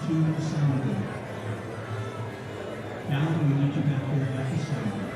to the sound again. Alan, we need you back there at the sound.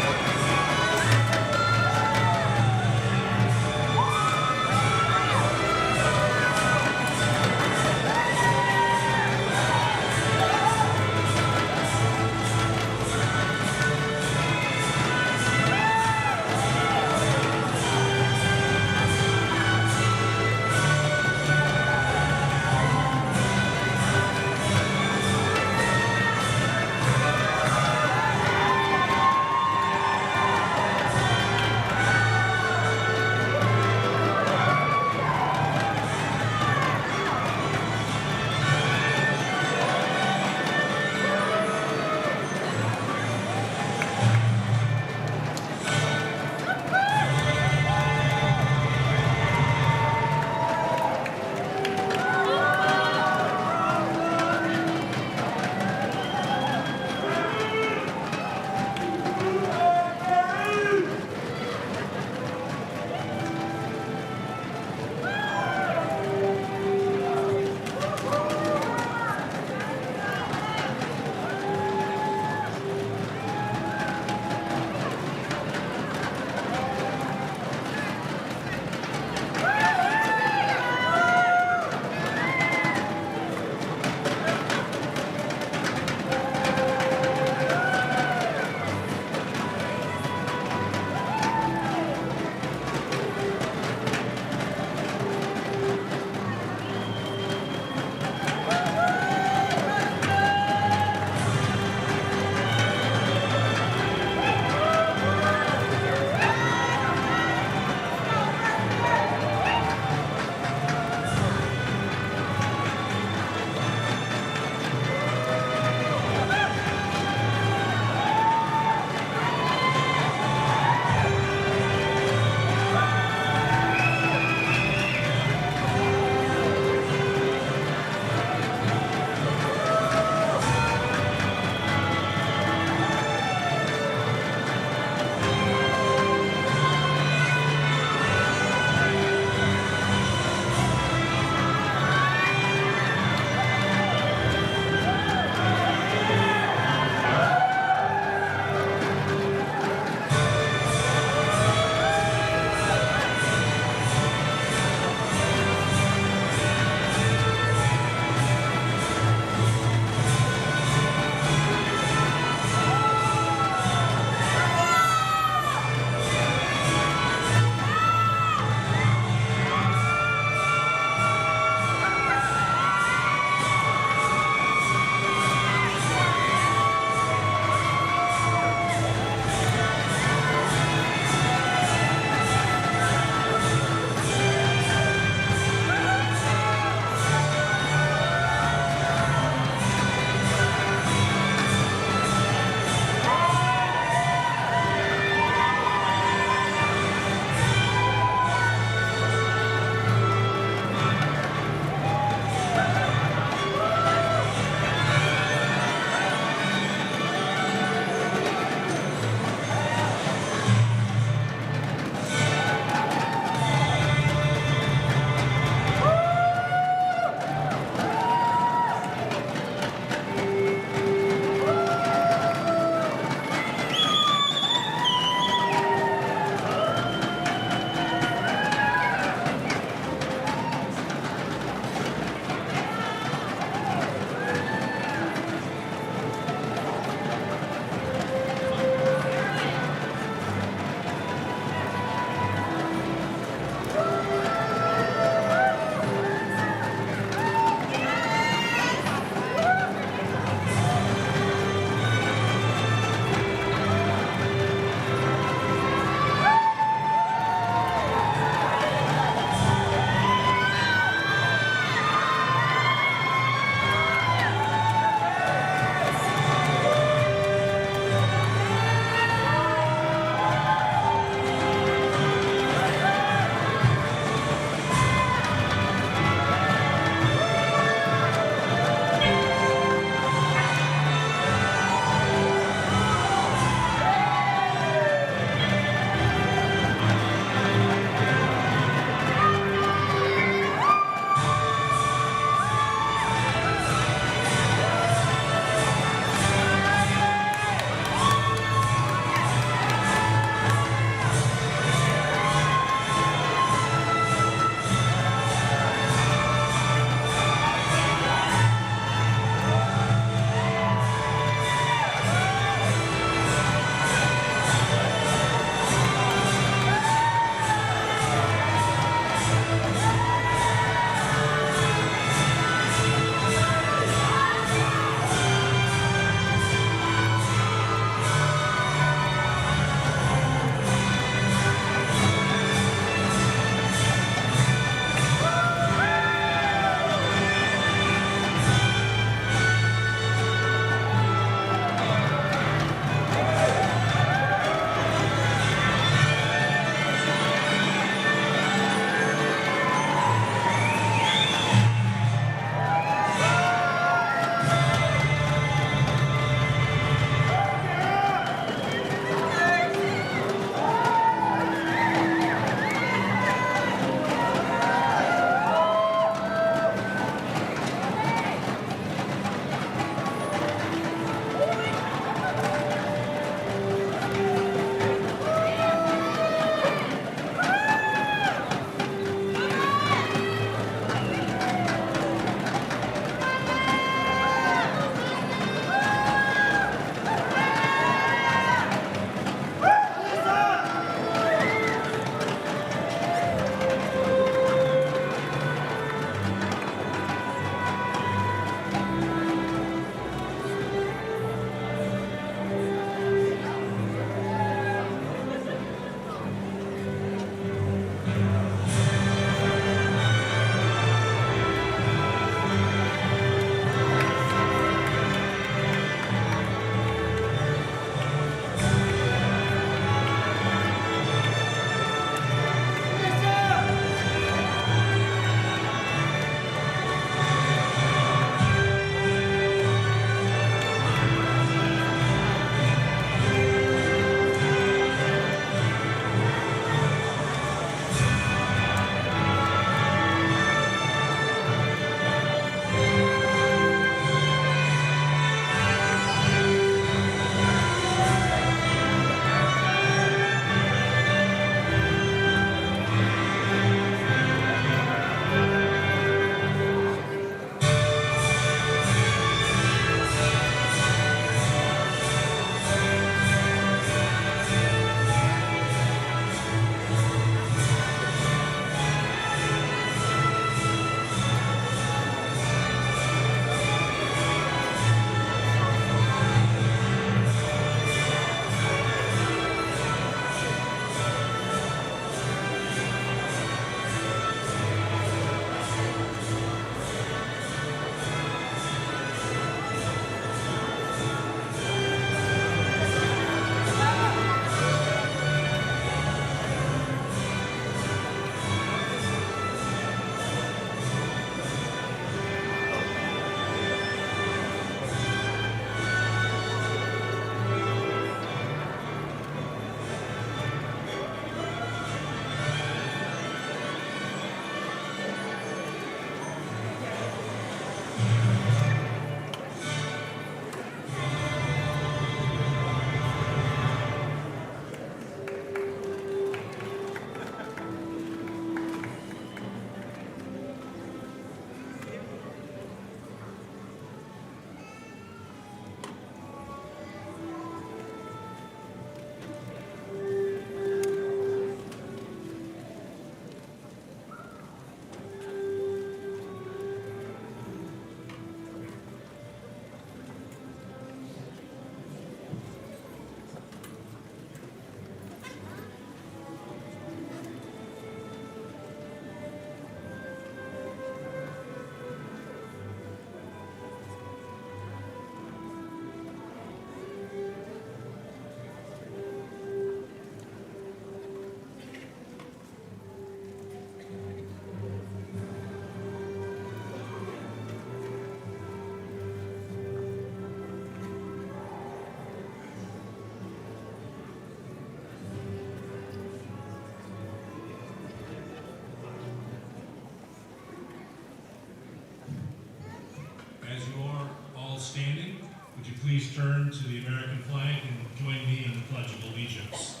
turn to the American flag and join me in the Pledge of Allegiance.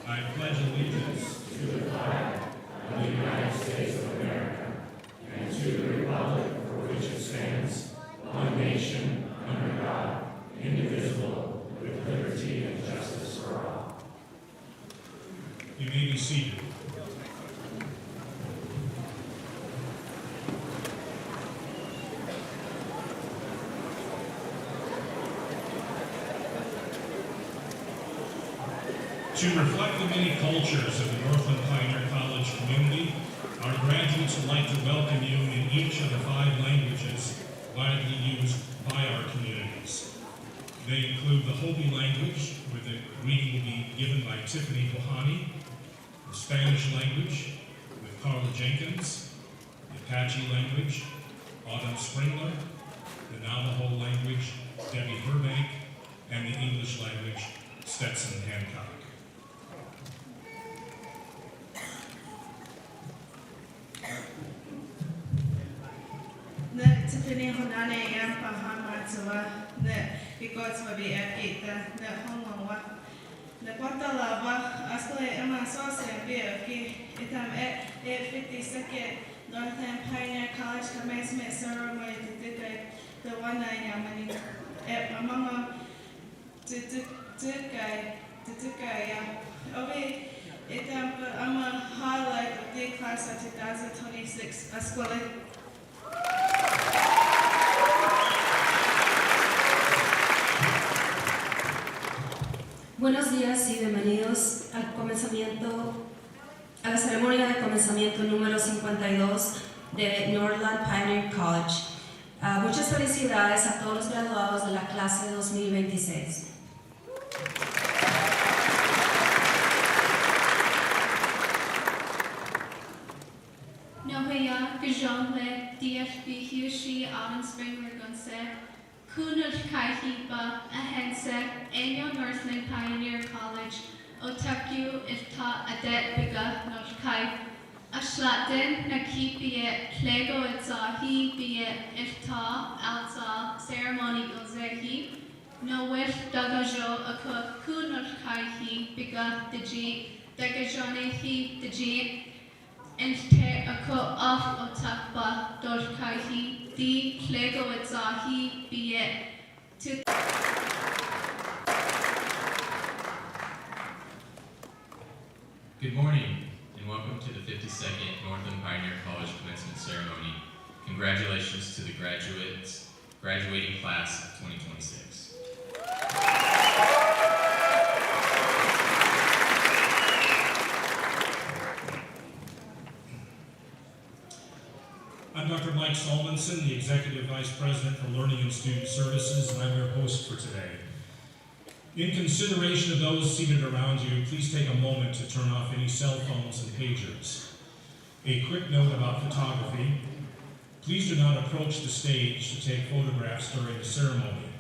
I pledge allegiance to the flag of the United States of America and to the republic for which it stands, one nation, under God, indivisible, with liberty and justice for all. You may be seated. To reflect the many cultures of the Northland Pioneer College community, our graduates would like to welcome you in each of the 5 languages widely used by our communities. They include the Hopi language, where the reading will be given by Tiffany Bohani, the Spanish language with Carla Jenkins, the Apache language, Autumn Springler, the Navajo language, Debbie Burbank, and the English language, Stetson Hancock. Tiffany Honane and Pahamatua, the Gods will be at it, the Hongawa. The Quatalava, Ascle Emma Sauce and Beer, Itam at 52nd Northland Pioneer College Commencement Ceremony to do the one night Yamani at Mama to Tukai, okay. I'm a highlight of the class of 2026 Ascle. Buenos días y bienvenidos a la ceremonia de comenzamiento número 52 de Northland Pioneer College. Muchas felicidades a todos los graduados de la clase de 2026. Nohaya Gajonle DFB Autumn Springler Gunse Kunut Kaihiba Ahense Enyo Northland Pioneer College Otaku Ifta Adet Biga Notkai Ashlaten Nakipiet Lego Itzahi Biet Ifta Alza Ceremony Unzehi Nowif Dagajo Akuk Kunut Kaihi Biga Diji Dagajonehi Diji Inte ako af otakba dorkaihi di klego etzahi biet to. Good morning and welcome to the 52nd Northland Pioneer College Commencement Ceremony. Congratulations to the graduating class of 2026. I'm Dr. Mike Stolmanson, the Executive Vice President for Learning and Student Services, and I'm your host for today. In consideration of those seated around you, please take a moment to turn off any cell phones and pagers. A quick note about photography. Please do not approach the stage to take photographs during the ceremony.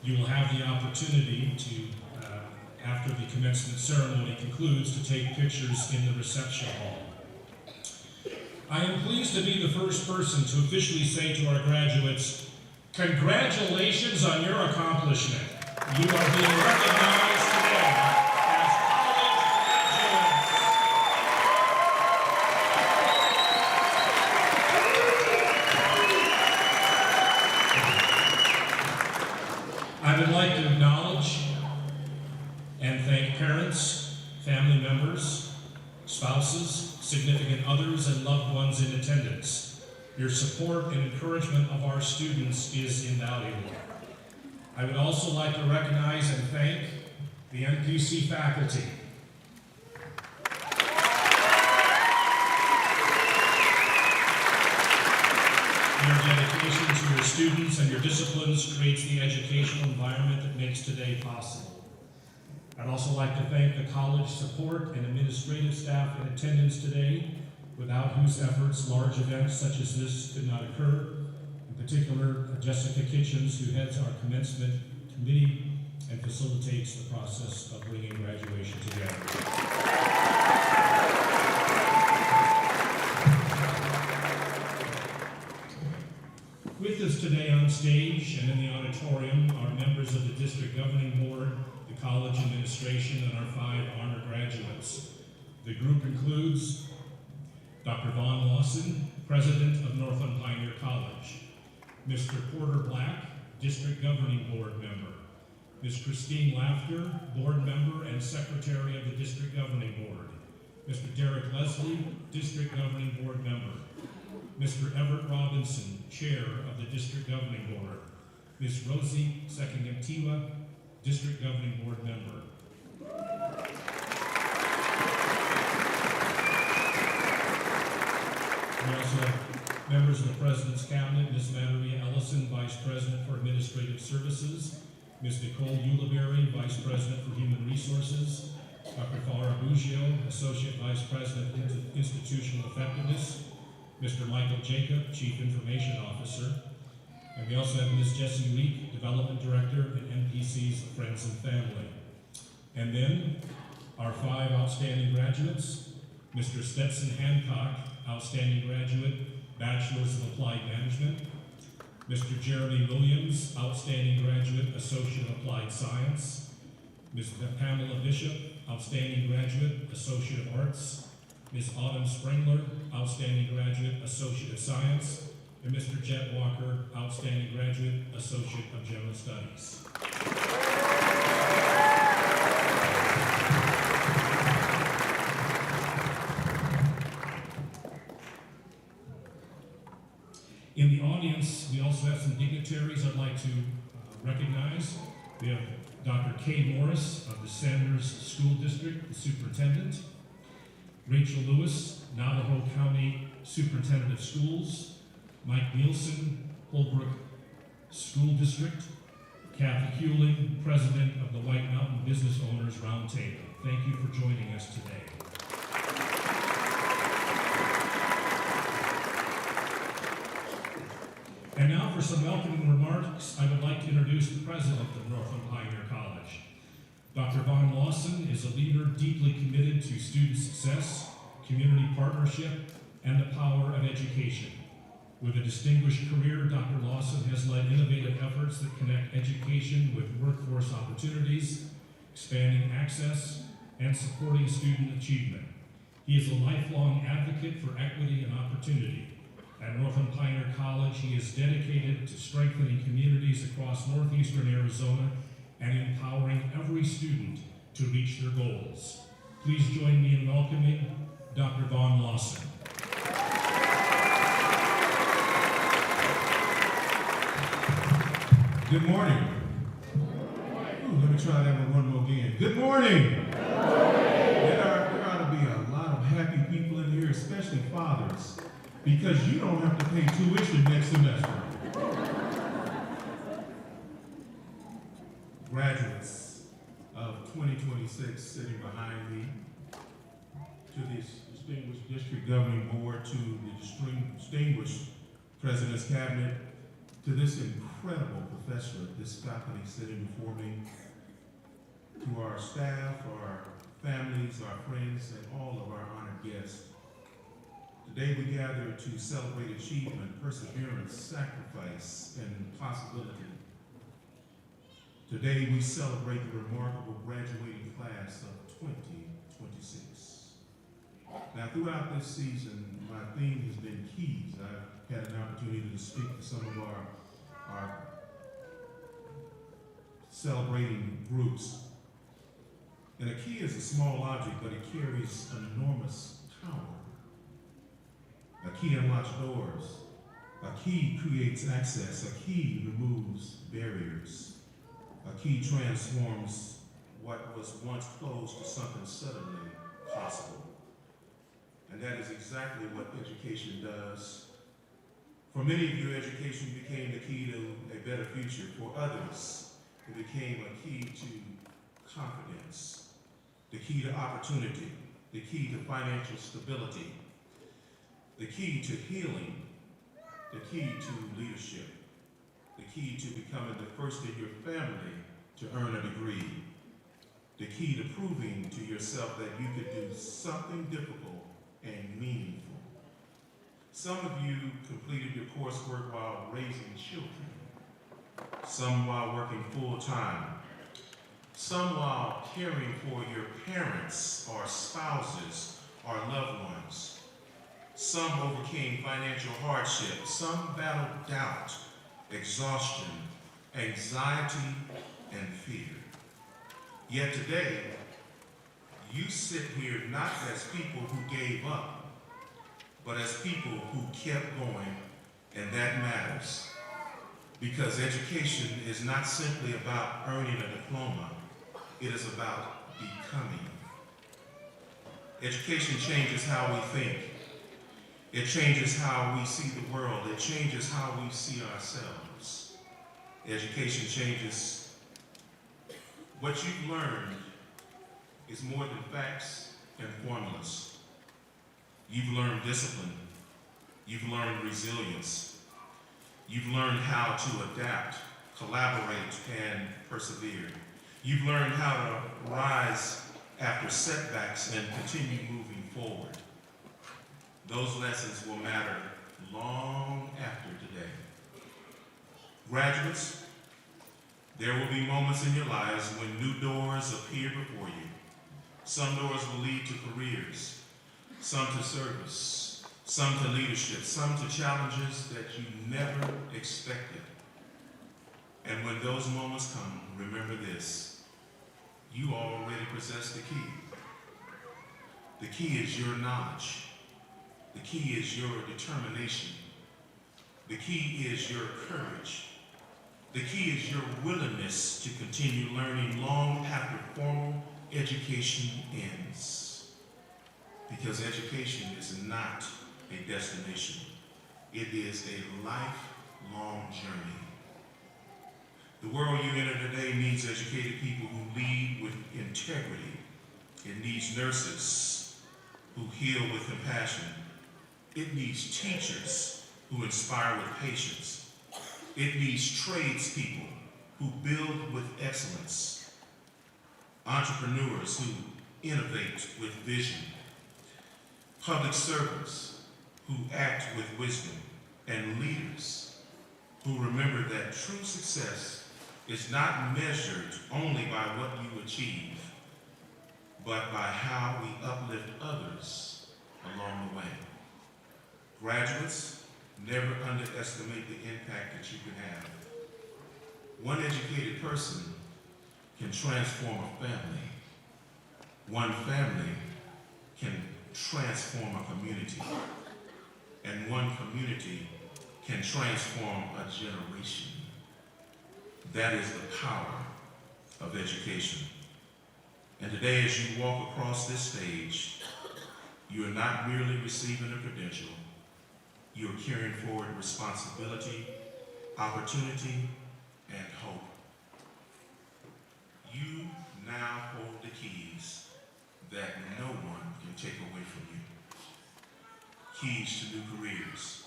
You will have the opportunity to, after the commencement ceremony concludes, to take pictures in the reception hall. I am pleased to be the first person to officially say to our graduates, congratulations on your accomplishment. You are being recognized today as college graduates. I would like to acknowledge and thank parents, family members, spouses, significant others, and loved ones in attendance. Your support and encouragement of our students is invaluable. I would also like to recognize and thank the NPC faculty. Your dedication to your students and your disciplines creates the educational environment that makes today possible. I'd also like to thank the college support and administrative staff in attendance today, without whose efforts large events such as this could not occur. In particular, Jessica Kitchens, who heads our commencement committee and facilitates the process of bringing graduation together. With us today on stage and in the auditorium are members of the District Governing Board, the college administration, and our 5 honor graduates. The group includes Dr. Vaughn Lawson, President of Northland Pioneer College, Mr. Porter Black, District Governing Board member, Ms. Christine Laughter, Board member and Secretary of the District Governing Board, Mr. Derek Leslie, District Governing Board member, Mr. Everett Robinson, Chair of the District Governing Board, Ms. Rosie Sekingamtiwa, District Governing Board member. We also have members of the President's Cabinet, Ms. Maria Ellison, Vice President for Administrative Services, Ms. Nicole Uliberry, Vice President for Human Resources, Dr. Farah Buggio, Associate Vice President of Institutional Effectiveness, Mr. Michael Jacob, Chief Information Officer, and we also have Ms. Jessie Leek, Development Director at NPC's Friends and Family. And then our 5 outstanding graduates, Mr. Stetson Hancock, outstanding graduate, Bachelor's of Applied Management, Mr. Jeremy Williams, outstanding graduate, Associate of Applied Science, Ms. Pamela Bishop, outstanding graduate, Associate of Arts, Ms. Autumn Springler, outstanding graduate, Associate of Science, and Mr. Jet Walker, outstanding graduate, Associate of General Studies. In the audience, we also have some dignitaries I'd like to recognize. We have Dr. Kay Morris of the Sanders School District, the superintendent. Rachel Lewis, Navajo County Superintendent of Schools. Mike Nielsen, Holbrook School District. Kathy Hewling, President of the White Mountain Business Owners Roundtable. Thank you for joining us today. And now for some welcoming remarks, I would like to introduce the President of Northland Pioneer College. Dr. Vaughn Lawson is a leader deeply committed to student success, community partnership, and the power of education. With a distinguished career, Dr. Lawson has led innovative efforts that connect education with workforce opportunities, expanding access, and supporting student achievement. He is a lifelong advocate for equity and opportunity. At Northland Pioneer College, he is dedicated to strengthening communities across northeastern Arizona and empowering every student to reach their goals. Please join me in welcoming Dr. Vaughn Lawson. Good morning. Ooh, let me try that one more again. Good morning. There ought to be a lot of happy people in here, especially fathers, because you don't have to pay tuition next semester. Graduates of 2026 sitting behind me, to this distinguished district governing board, to the distinguished President's Cabinet, to this incredible professorate, this faculty sitting before me, to our staff, our families, our friends, and all of our honored guests. Today we gather to celebrate achievement, perseverance, sacrifice, and possibility. Today we celebrate the remarkable graduating class of 2026. Now throughout this season, my theme has been keys. I've had an opportunity to speak to some of our celebrating groups. And a key is a small object, but it carries an enormous power. A key unlocks doors. A key creates access. A key removes barriers. A key transforms what was once closed to something suddenly possible. And that is exactly what education does. For many of you, education became the key to a better future. For others, it became a key to confidence, the key to opportunity, the key to financial stability, the key to healing, the key to leadership, the key to becoming the first in your family to earn a degree, the key to proving to yourself that you could do something difficult and meaningful. Some of you completed your coursework while raising children. some while working full-time, some while caring for your parents or spouses or loved ones. Some overcame financial hardship, some battled doubt, exhaustion, anxiety, and fear. Yet today, you sit here not as people who gave up, but as people who kept going, and that matters. Because education is not simply about earning a diploma, it is about becoming. Education changes how we think. It changes how we see the world. It changes how we see ourselves. Education changes what you've learned is more than facts and formulas. You've learned discipline. You've learned resilience. You've learned how to adapt, collaborate, and persevere. You've learned how to rise after setbacks and continue moving forward. Those lessons will matter long after today. Graduates, there will be moments in your lives when new doors appear before you. Some doors will lead to careers, some to service, some to leadership, some to challenges that you never expected. And when those moments come, remember this: you already possess the key. The key is your knowledge. The key is your determination. The key is your courage. The key is your willingness to continue learning long after formal education ends. Because education is not a destination. It is a lifelong journey. The world you enter today needs educated people who lead with integrity. It needs nurses who heal with compassion. It needs teachers who inspire with patience. It needs tradespeople who build with excellence. Entrepreneurs who innovate with vision. Public servants who act with wisdom. And leaders who remember that true success is not measured only by what you achieve, but by how we uplift others along the way. Graduates, never underestimate the impact that you can have. One educated person can transform a family. One family can transform a community. And one community can transform a generation. That is the power of education. And today, as you walk across this stage, you are not merely receiving a credential, you are carrying forward responsibility, opportunity, and hope. You now hold the keys that no one can take away from you. Keys to new careers,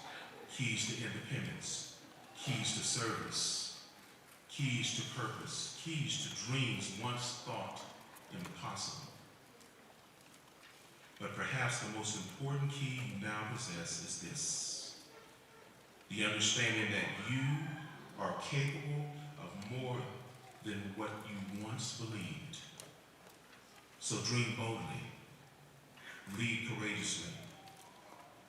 keys to independence, keys to service, keys to purpose, keys to dreams once thought impossible. But perhaps the most important key you now possess is this: the understanding that you are capable of more than what you once believed. So dream boldly, lead courageously,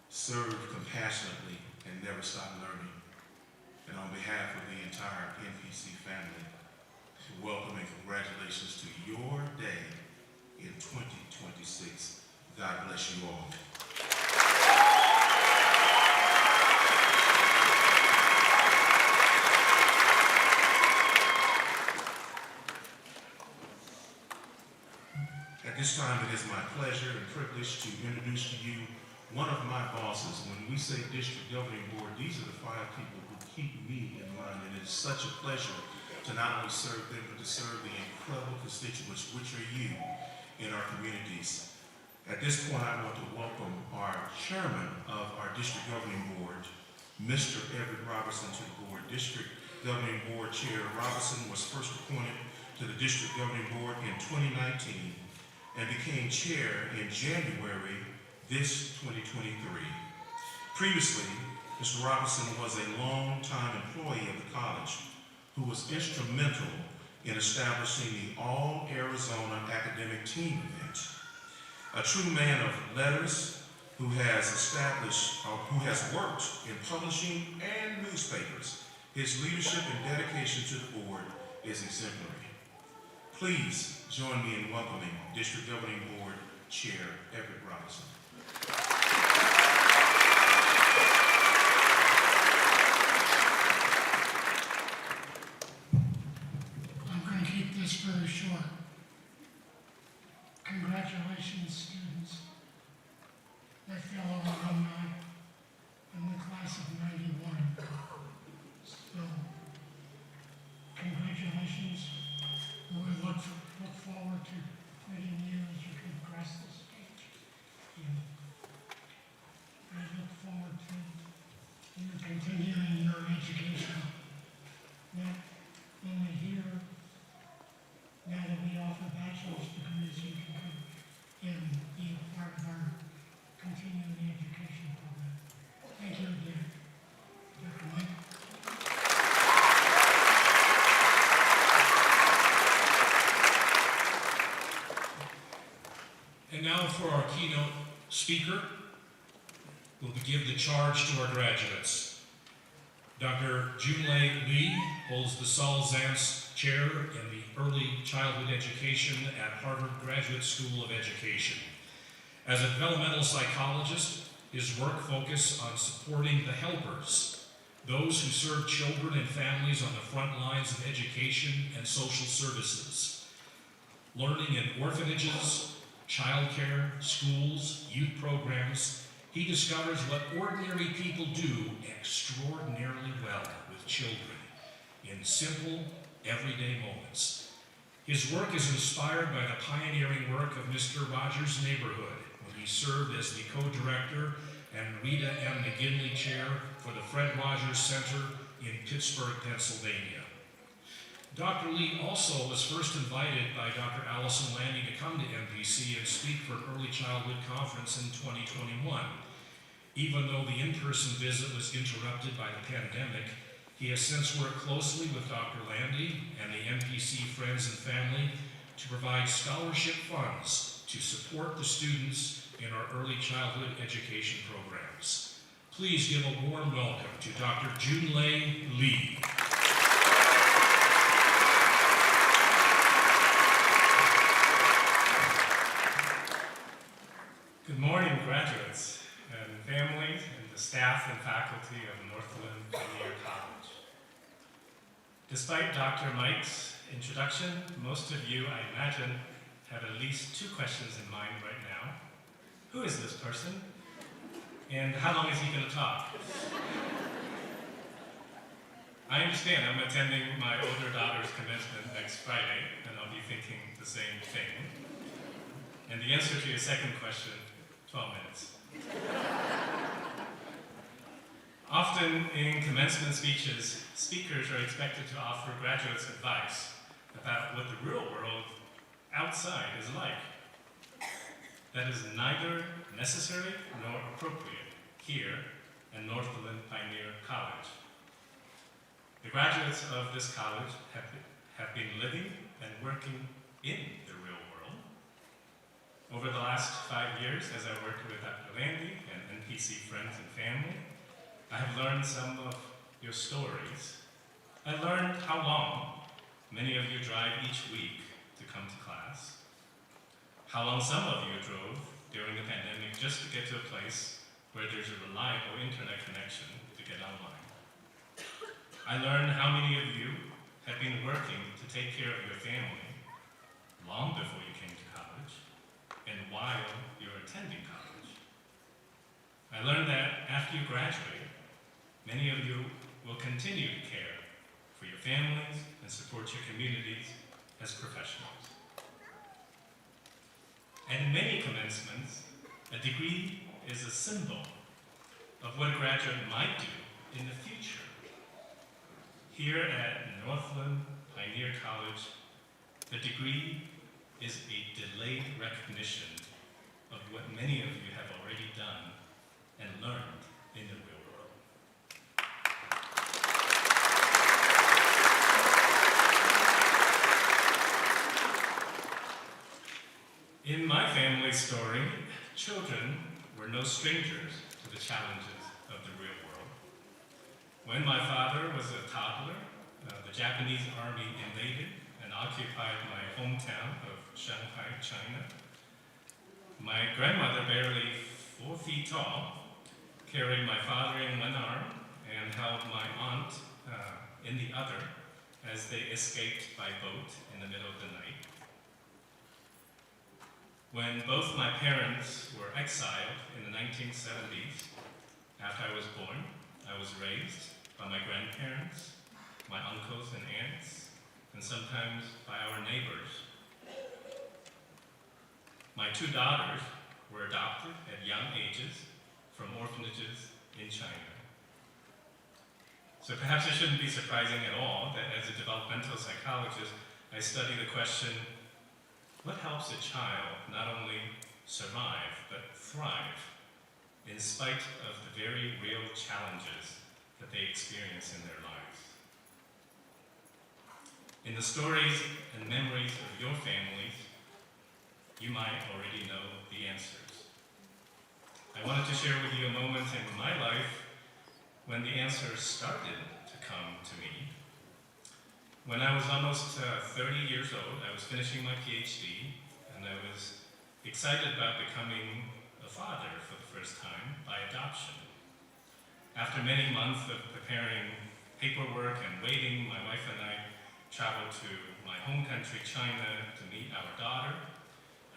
serve compassionately, and never stop learning. And on behalf of the entire NPC family, welcome and congratulations to your day in 2026. God bless you all. At this time, it is my pleasure and privilege to introduce to you one of my bosses. When we say district governing board, these are the 5 people who keep me in line, and it is such a pleasure to not only serve them, but to serve the incredible constituents, which are you, in our communities. At this point, I want to welcome our chairman of our district governing board, Mr. Everett Robertson, to the board. District governing board chair Robertson was first appointed to the district governing board in 2019 and became chair in January this 2023. Previously, Mr. Robertson was a long-time employee of the college who was instrumental in establishing the All Arizona Academic Team event. A true man of letters who has worked in publishing and newspapers. His leadership and dedication to the board is exemplary. Please join me in welcoming District Governing Board Chair Everett Robinson. I'm going to keep this very short. Congratulations, students, my fellow alumni in the class of '91. So, congratulations. We look forward to meeting you as you can cross the stage. And I look forward to you continuing your education, not only here, now that we offer bachelor's degrees, you can come and be a part of our continuing education program. Thank you again. Dr. Mike. And now for our keynote speaker, we'll give the charge to our graduates. Dr. Junlei Lee holds the Saul Zantz Chair in the Early Childhood Education at Harvard Graduate School of Education. As a developmental psychologist, his work focuses on supporting the helpers, those who serve children and families on the front lines of education and social services. Learning in orphanages, childcare, schools, youth programs, he discovers what ordinary people do extraordinarily well with children in simple, everyday moments. His work is inspired by the pioneering work of Mr. Rogers' Neighborhood, when he served as the co-director and Rita M. McGinley Chair for the Fred Rogers Center in Pittsburgh, Pennsylvania. Dr. Lee also was first invited by Dr. Allison Landy to come to MPC and speak for an early childhood conference in 2021. Even though the in-person visit was interrupted by the pandemic, he has since worked closely with Dr. Landy and the MPC friends and family to provide scholarship funds to support the students in our early childhood education programs. Please give a warm welcome to Dr. Junlei Lee. Good morning, graduates and families and the staff and faculty of Northland Pioneer College. Despite Dr. Mike's introduction, most of you, I imagine, have at least two questions in mind right now. Who is this person? And how long is he going to talk? I understand I'm attending my older daughter's commencement next Friday, and I'll be thinking the same thing. And the answer to your second question, 12 minutes. Often in commencement speeches, speakers are expected to offer graduates advice about what the real world outside is like. That is neither necessary nor appropriate here at Northland Pioneer College. The graduates of this college have been living and working in the real world. Over the last 5 years, as I worked with Dr. Landy and NPC friends and family, I have learned some of your stories. I learned how long many of you drive each week to come to class, how long some of you drove during the pandemic just to get to a place where there's a reliable internet connection to get online. I learned how many of you have been working to take care of your family long before you came to college and while you're attending college. I learned that after you graduate, many of you will continue to care for your families and support your communities as professionals. And in many commencements, a degree is a symbol of what a graduate might do in the future. Here at Northland Pioneer College, the degree is a delayed recognition of what many of you have already done and learned in the real world. Lloyd's story, children were no strangers to the challenges of the real world. When my father was a toddler, the Japanese army invaded and occupied my hometown of Shanghai, China. My grandmother, barely 4 feet tall, carried my father in one arm and held my aunt in the other as they escaped by boat in the middle of the night. When both my parents were exiled in the 1970s, after I was born, I was raised by my grandparents, my uncles and aunts, and sometimes by our neighbors. My 2 daughters were adopted at young ages from orphanages in China. So perhaps it shouldn't be surprising at all that as a developmental psychologist, I study the question, what helps a child not only survive, but thrive in spite of the very real challenges that they experience in their lives? In the stories and memories of your families, you might already know the answers. I wanted to share with you a moment in my life when the answers started to come to me. When I was almost 30 years old, I was finishing my PhD, and I was excited about becoming a father for the first time by adoption. After many months of preparing paperwork and waiting, my wife and I traveled to my home country, China, to meet our daughter,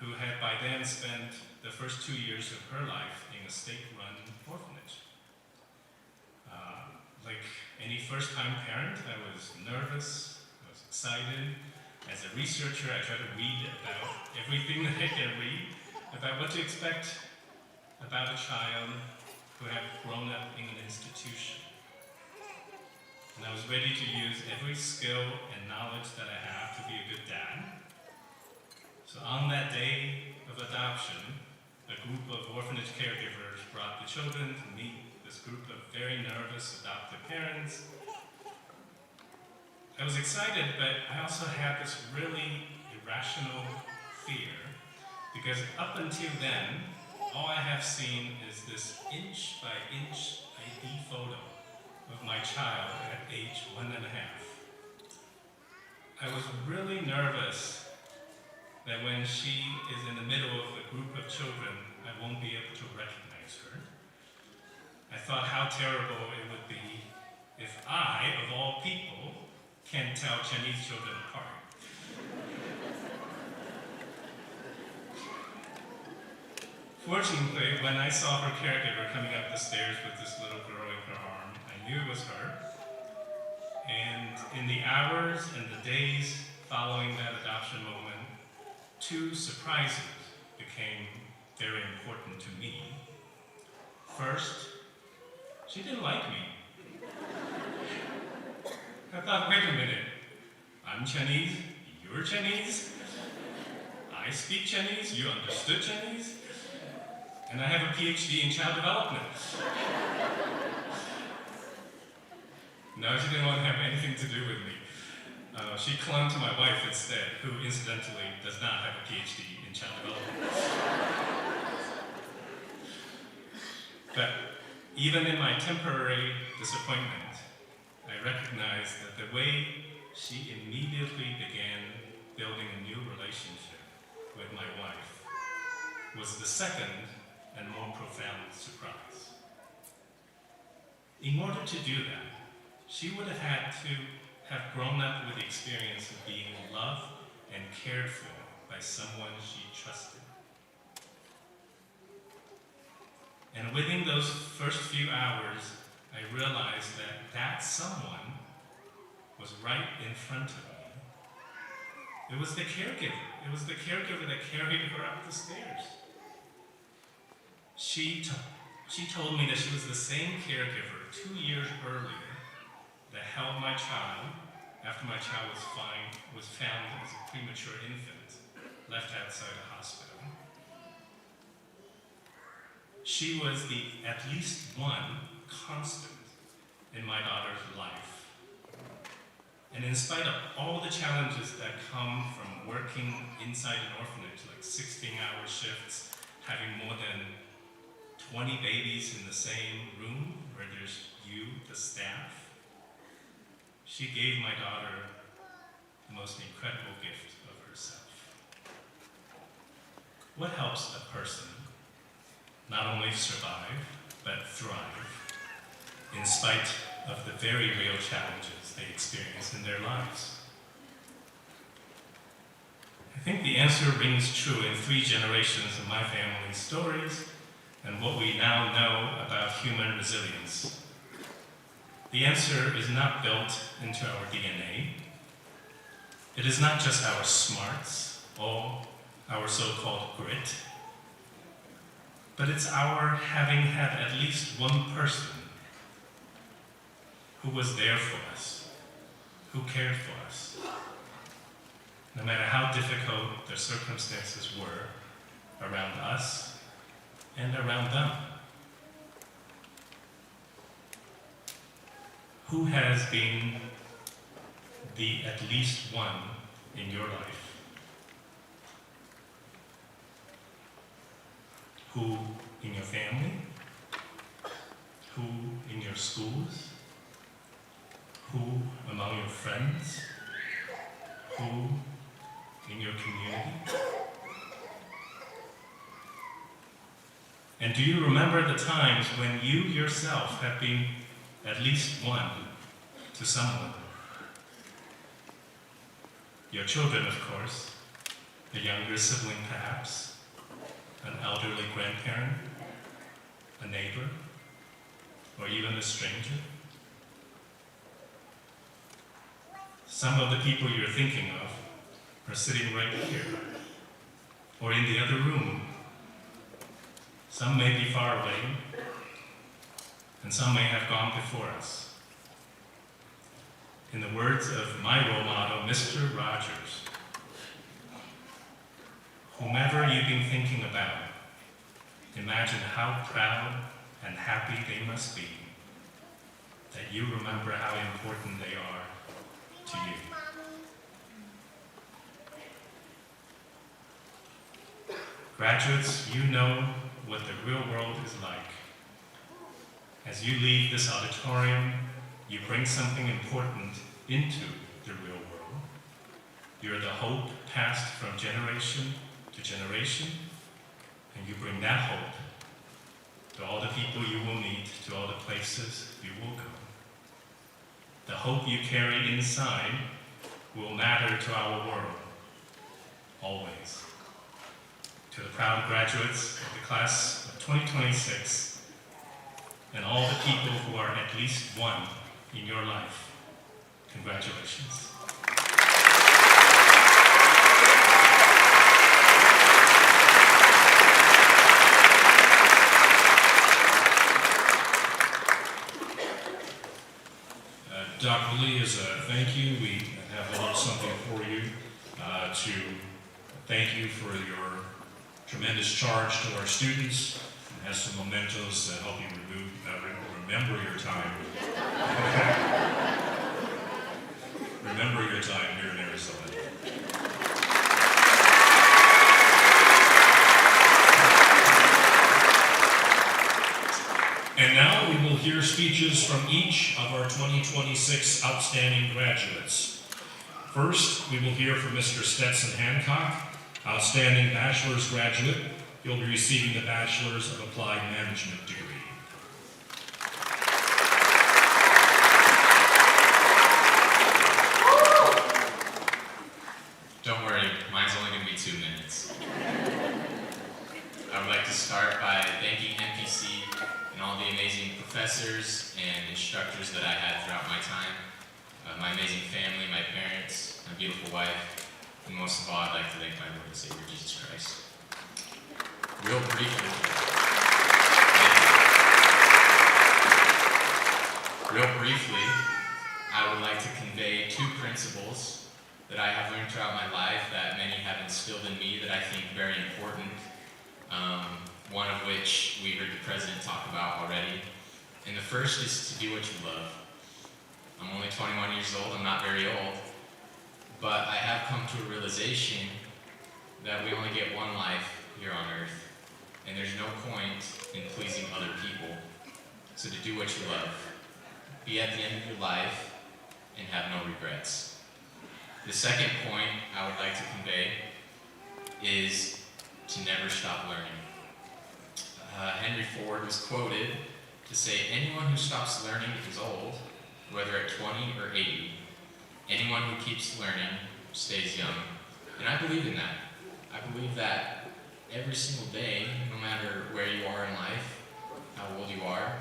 who had by then spent the first 2 years of her life in a state-run orphanage. Like any first-time parent, I was nervous, I was excited. As a researcher, I tried to read about everything that I can read, about what to expect about a child who had grown up in an institution. And I was ready to use every skill and knowledge that I have to be a good dad. So on that day of adoption, a group of orphanage caregivers brought the children to meet this group of very nervous adoptive parents. I was excited, but I also had this really irrational fear, because up until then, all I have seen is this inch-by-inch ID photo of my child at age 1.5. I was really nervous that when she is in the middle of a group of children, I won't be able to recognize her. I thought how terrible it would be if I, of all people, can't tell Chinese children apart. Fortunately, when I saw her caregiver coming up the stairs with this little girl in her arm, I knew it was her. And in the hours and the days following that adoption moment, 2 surprises became very important to me. First, she didn't like me. I thought, wait a minute, I'm Chinese, you're Chinese, I speak Chinese, you understood Chinese, and I have a PhD in child development. No, she didn't want to have anything to do with me. She clung to my wife instead, who incidentally does not have a PhD in child development. But even in my temporary disappointment, I recognized that the way she immediately began building a new relationship with my wife was the second and more profound surprise. In order to do that, she would have had to have grown up with the experience of being loved and cared for by someone she trusted. And within those first few hours, I realized that that someone was right in front of me. It was the caregiver. It was the caregiver that carried her up the stairs. She told me that she was the same caregiver 2 years earlier that held my child after my child was found as a premature infant, left outside a hospital. She was the at least one constant in my daughter's life. And in spite of all the challenges that come from working inside an orphanage, into like 16-hour shifts, having more than 20 babies in the same room where there's you, the staff. She gave my daughter the most incredible gift of herself. What helps a person not only survive, but thrive in spite of the very real challenges they experience in their lives? I think the answer rings true in 3 generations of my family's stories and what we now know about human resilience. The answer is not built into our DNA. It is not just our smarts or our so-called grit, but it's our having had at least one person who was there for us, who cared for us, no matter how difficult the circumstances were around us and around them. Who has been the at least one in your life? Who in your family? Who in your schools? Who among your friends? Who in your community? And do you remember the times when you yourself have been at least one to someone? Your children, of course, a younger sibling perhaps, an elderly grandparent, a neighbor, or even a stranger. Some of the people you're thinking of are sitting right here, or in the other room. Some may be far away, and some may have gone before us. In the words of my role model, Mr. Rogers, whomever you've been thinking about, imagine how proud and happy they must be that you remember how important they are to you. Graduates, you know what the real world is like. As you leave this auditorium, you bring something important into the real world. You're the hope passed from generation to generation, and you bring that hope to all the people you will meet, to all the places you will go. The hope you carry inside will matter to our world, always. To the proud graduates of the class of 2026, and all the people who are at least one in your life, congratulations. Dr. Lee, as a thank you, we have a little something for you to thank you for your tremendous charge to our students. It has some mementos that help you remember your time. Remember your time here in Arizona. And now we will hear speeches from each of our 2026 outstanding graduates. First, we will hear from Mr. Stetson Hancock, outstanding bachelor's graduate. He'll be receiving the Bachelor's of Applied Management degree. Don't worry, mine's only going to be 2 minutes. I would like to start by thanking NPC and all the amazing professors and instructors that I had throughout my time, my amazing family, my parents, my beautiful wife, and most of all, I'd like to thank my Lord and Savior, Jesus Christ. Real briefly, I would like to convey 2 principles that I have learned throughout my life that many have instilled in me that I think very important. One of which we heard the president talk about already. And the first is to do what you love. I'm only 21 years old, I'm not very old, but I have come to a realization that we only get one life here on earth, and there's no point in pleasing other people. So to do what you love, be at the end of your life, and have no regrets. The second point I would like to convey is to never stop learning. Henry Ford was quoted to say, anyone who stops learning is old, whether at 20 or 80. Anyone who keeps learning stays young. And I believe in that. I believe that every single day, no matter where you are in life, how old you are,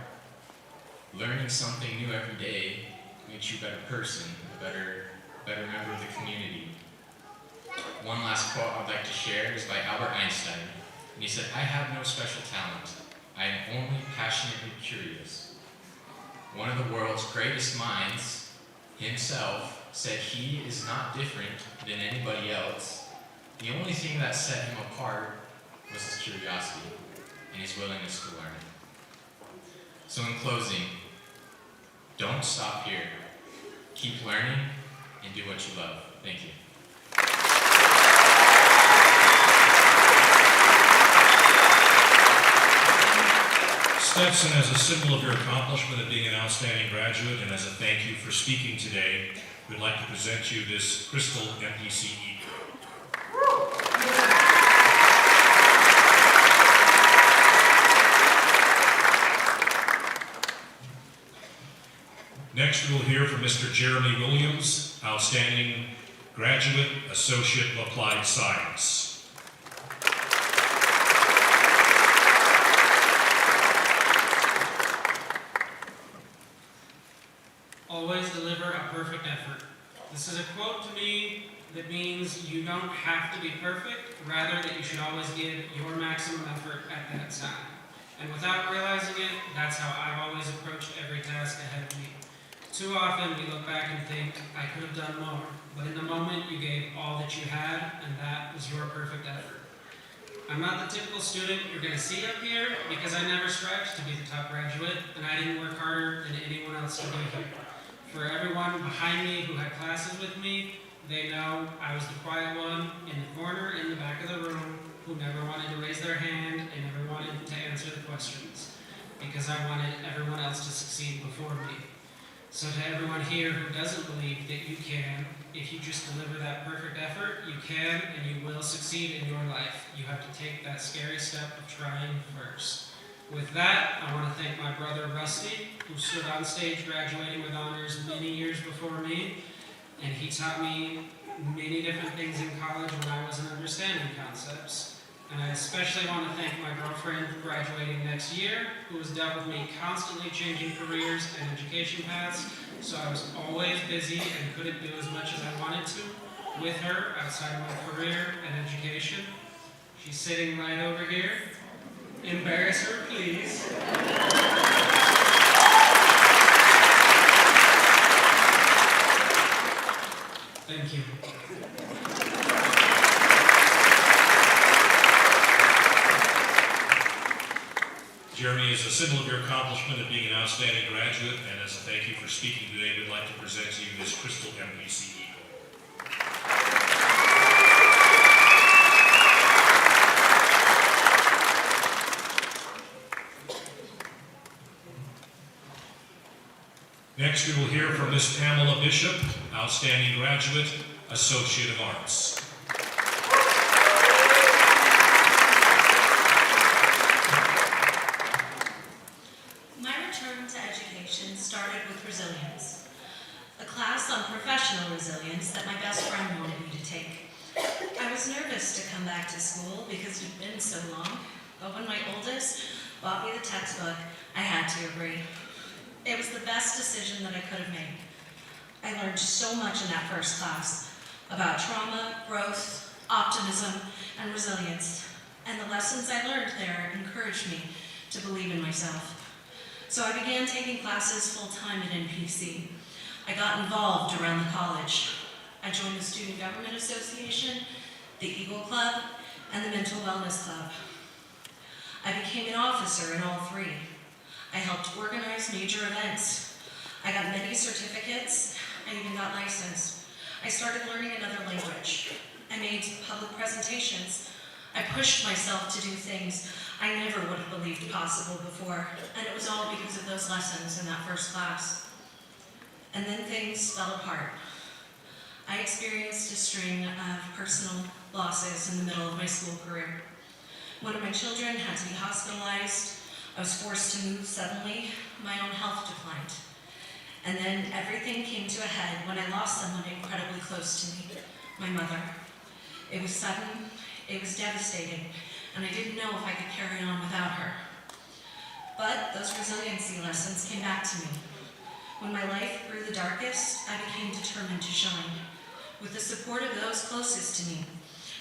learning something new every day makes you a better person, a better member of the community. One last quote I'd like to share is by Albert Einstein. And he said, I have no special talent. I am only passionately curious. One of the world's greatest minds, himself, said he is not different than anybody else. The only thing that set him apart was his curiosity and his willingness to learn. So in closing, don't stop here. Keep learning and do what you love. Thank you. Stetson, as a symbol of your accomplishment of being an outstanding graduate and as a thank you for speaking today, we'd like to present you this crystal MPC Eagle. Next, we'll hear from Mr. Jeremy Williams, Outstanding Graduate, Associate of Applied Science. Always deliver a perfect effort. This is a quote to me that means you don't have to be perfect, rather that you should always give your maximum effort at that time. And without realizing it, that's how I've always approached every task ahead of me. Too often we look back and think, I could have done more, but in the moment you gave all that you had, and that was your perfect effort. I'm not the typical student you're going to see up here because I never strived to be the top graduate, and I didn't work harder than anyone else to be here. For everyone behind me who had classes with me, they know I was the quiet one in the corner in the back of the room who never wanted to raise their hand and never wanted to answer the questions because I wanted everyone else to succeed before me. So to everyone here who doesn't believe that you can, if you just deliver that perfect effort, you can and you will succeed in your life. You have to take that scary step of trying first. With that, I want to thank my brother Rusty, who stood on stage graduating with honors many years before me, and he taught me many different things in college when I wasn't understanding concepts. And I especially want to thank my girlfriend graduating next year, who has dealt with me constantly changing careers and education paths, so I was always busy and couldn't do as much as I wanted to with her outside of my career and education. She's sitting right over here. Embarrass her, please. Thank you. Jeremy, as a symbol of your accomplishment of being an outstanding graduate and as a thank you for speaking today, we'd like to present to you this crystal MPC Eagle. Next, we will hear from Miss Pamela Bishop, Outstanding Graduate, Associate of Arts. My return to education started with resilience, a class on professional resilience that my best friend wanted me to take. I was nervous to come back to school because it had been so long, but when my oldest bought me the textbook, I had to agree. It was the best decision that I could have made. I learned so much in that first class about trauma, growth, optimism, and resilience. And the lessons I learned there encouraged me to believe in myself. So I began taking classes full-time at NPC. I got involved around the college. I joined the Student Government Association, the Eagle Club, and the Mental Wellness Club. I became an officer in all three. I helped organize major events. I got many certificates. I even got licensed. I started learning another language. I made public presentations. I pushed myself to do things I never would have believed possible before, and it was all because of those lessons in that first class. And then things fell apart. I experienced a string of personal losses in the middle of my school career. One of my children had to be hospitalized. I was forced to move suddenly. My own health declined. And then everything came to a head when I lost someone incredibly close to me, my mother. It was sudden, it was devastating, and I didn't know if I could carry on without her. But those resiliency lessons came back to me. When my life grew the darkest, I became determined to shine. With the support of those closest to me,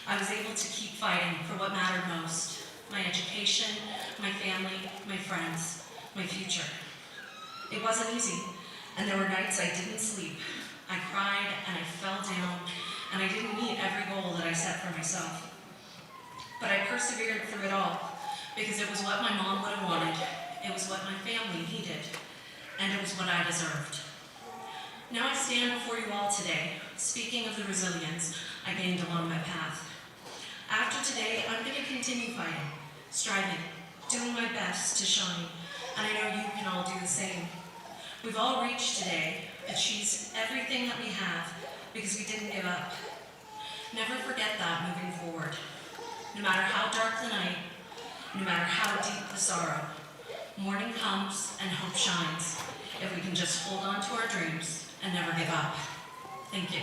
I was able to keep fighting for what mattered most: my education, my family, my friends, my future. It wasn't easy, and there were nights I didn't sleep. I cried and I fell down, and I didn't meet every goal that I set for myself. But I persevered through it all, because it was what my mom would have wanted, it was what my family needed, and it was what I deserved. Now I stand before you all today, speaking of the resilience I gained along my path. After today, I'm going to continue fighting, striving, doing my best to shine, and I know you can all do the same. We've all reached today, achieved everything that we have, because we didn't give up. Never forget that moving forward. No matter how dark the night, no matter how deep the sorrow, morning comes and hope shines if we can just hold on to our dreams and never give up. Thank you.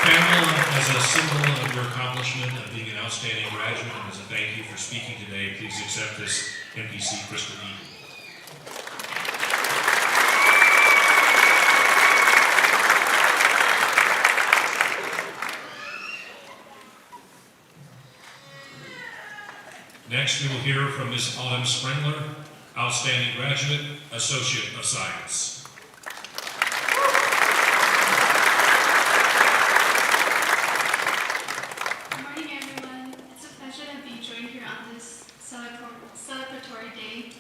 Pamela, as a symbol of your accomplishment of being an outstanding graduate and as a thank you for speaking today, please accept this MPC Crystal Eagle. Next, we will hear from Ms. Autumn Sprengler, Outstanding Graduate, Associate of Science. Good morning, everyone. It's a pleasure to be joined here on this celebratory day.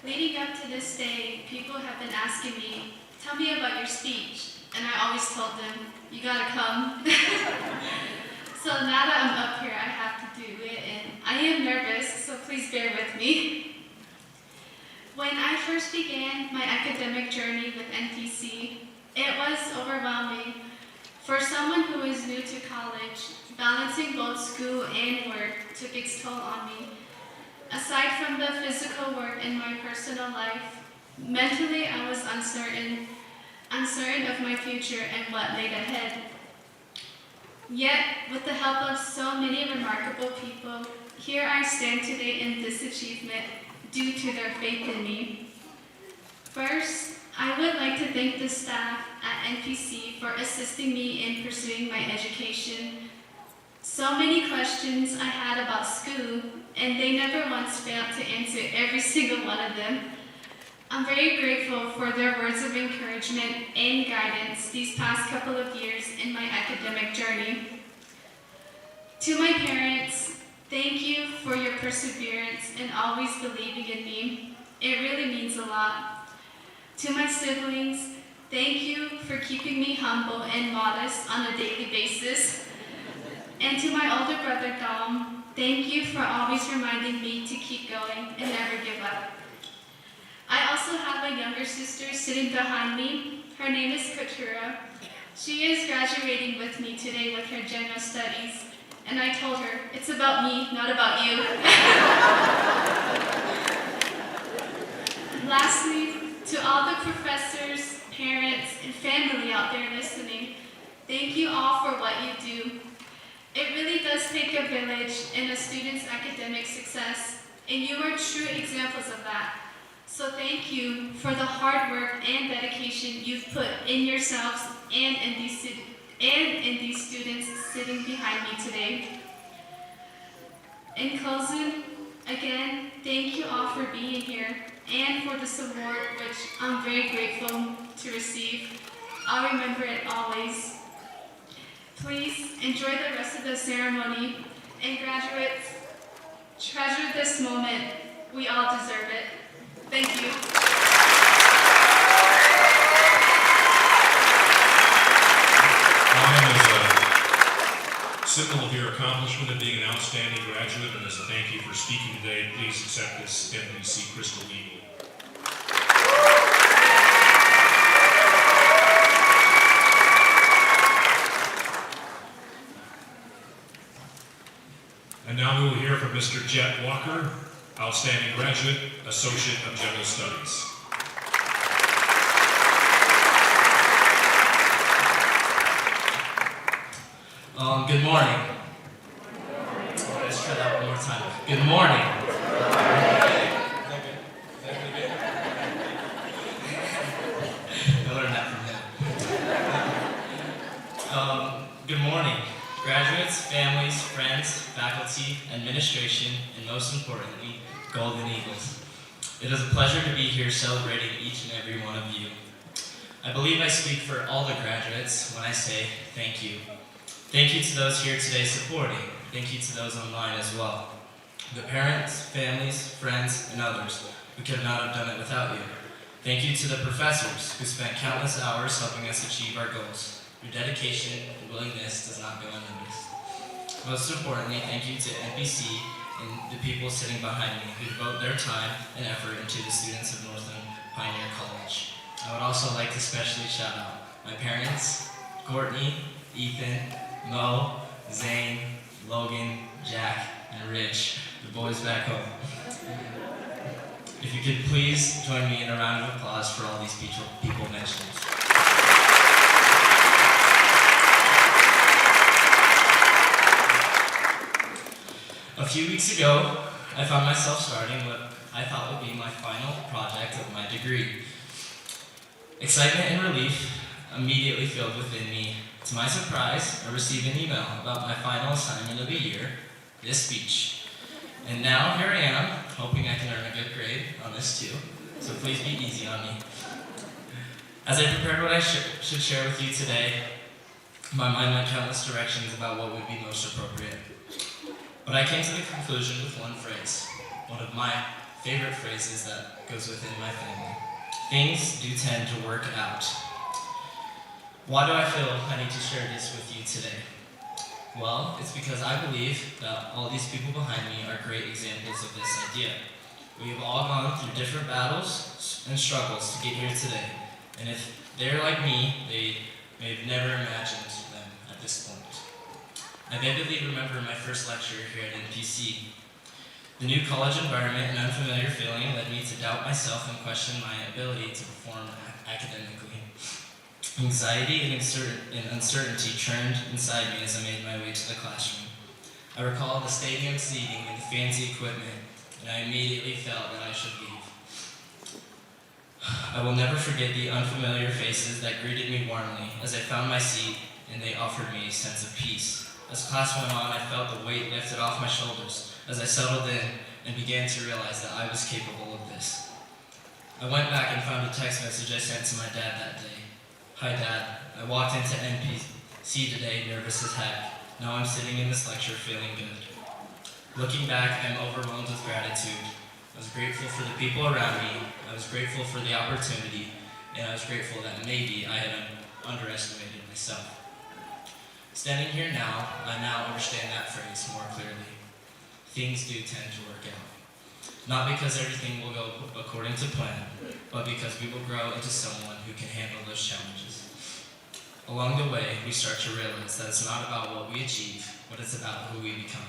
Leading up to this day, people have been asking me, tell me about your speech. And I always told them, you gotta come. So now that I'm up here, I have to do it, and I am nervous, so please bear with me. When I first began my academic journey with NPC, it was overwhelming. For someone who is new to college, balancing both school and work took its toll on me. Aside from the physical work in my personal life, mentally I was uncertain of my future and what laid ahead. Yet, with the help of so many remarkable people, here I stand today in this achievement due to their faith in me. First, I would like to thank the staff at NPC for assisting me in pursuing my education. So many questions I had about school, and they never once failed to answer every single one of them. I'm very grateful for their words of encouragement and guidance these past couple of years in my academic journey. To my parents, thank you for your perseverance and always believing in me. It really means a lot. To my siblings, thank you for keeping me humble and modest on a daily basis. And to my older brother, Dom, thank you for always reminding me to keep going and never give up. I also have a younger sister sitting behind me. Her name is Katura. She is graduating with me today with her general studies, and I told her, it's about me, not about you. Lastly, to all the professors, parents, and family out there listening, thank you all for what you do. It really does take a village in a student's academic success, and you are true examples of that. So thank you for the hard work and dedication you've put in yourselves and in these students sitting behind me today. In closing, again, thank you all for being here and for this award, which I'm very grateful to receive. I'll remember it always. Please enjoy the rest of the ceremony, and graduates, treasure this moment. We all deserve it. Thank you. Symbol of your accomplishment of being an outstanding graduate, and as a thank you for speaking today, please accept this NBC Crystal Eagle. And now we will hear from Mr. Jet Walker, outstanding graduate, Associate of General Studies. Good morning. Let's try that one more time. Good morning. I learned that from him. Good morning, graduates, families, friends, faculty, administration, and most importantly, Golden Eagles. It is a pleasure to be here celebrating each and every one of you. I believe I speak for all the graduates when I say thank you. Thank you to those here today supporting. Thank you to those online as well. The parents, families, friends, and others who could not have done it without you. Thank you to the professors who spent countless hours helping us achieve our goals. Your dedication and willingness does not go unnoticed. Most importantly, thank you to NPC and the people sitting behind me who devote their time and effort into the students of Northland Pioneer College. I would also like to especially shout out my parents, Courtney, Ethan, Mo, Zane, Logan, Jack, and Rich, the boys back home. If you could please join me in a round of applause for all these people mentioned. A few weeks ago, I found myself starting what I thought would be my final project of my degree. Excitement and relief immediately filled within me. To my surprise, I received an email about my final assignment of the year, this speech. And now here I am, hoping I can earn a good grade on this too, so please be easy on me. As I prepared what I should share with you today, my mind went countless directions about what would be most appropriate. But I came to the conclusion with one phrase, one of my favorite phrases that goes within my family. Things do tend to work out. Why do I feel I need to share this with you today? Well, it's because I believe that all these people behind me are great examples of this idea. We have all gone through different battles and struggles to get here today. And if they're like me, they may have never imagined them at this point. I vividly remember my first lecture here at NPC. The new college environment and unfamiliar feeling led me to doubt myself and question my ability to perform academically. Anxiety and uncertainty churned inside me as I made my way to the classroom. I recall the stadium seating and the fancy equipment, and I immediately felt that I should leave. I will never forget the unfamiliar faces that greeted me warmly as I found my seat and they offered me a sense of peace. As class went on, I felt the weight lifted off my shoulders as I settled in and began to realize that I was capable of this. I went back and found a text message I sent to my dad that day. Hi Dad, I walked into NPC today nervous as heck. Now I'm sitting in this lecture feeling good. Looking back, I'm overwhelmed with gratitude. I was grateful for the people around me, I was grateful for the opportunity, and I was grateful that maybe I had underestimated myself. Standing here now, I now understand that phrase more clearly. Things do tend to work out. Not because everything will go according to plan, but because we will grow into someone who can handle those challenges. Along the way, we start to realize that it's not about what we achieve, but it's about who we become.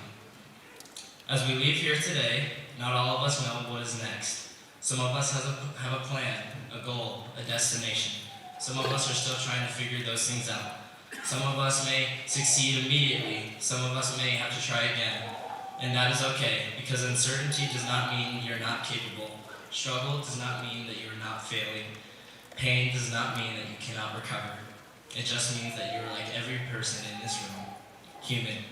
As we leave here today, not all of us know what is next. Some of us have a plan, a goal, a destination. Some of us are still trying to figure those things out. Some of us may succeed immediately. Some of us may have to try again. And that is okay, because uncertainty does not mean you're not capable. Struggle does not mean that you're not failing. Pain does not mean that you cannot recover. It just means that you're like every person in this room, human.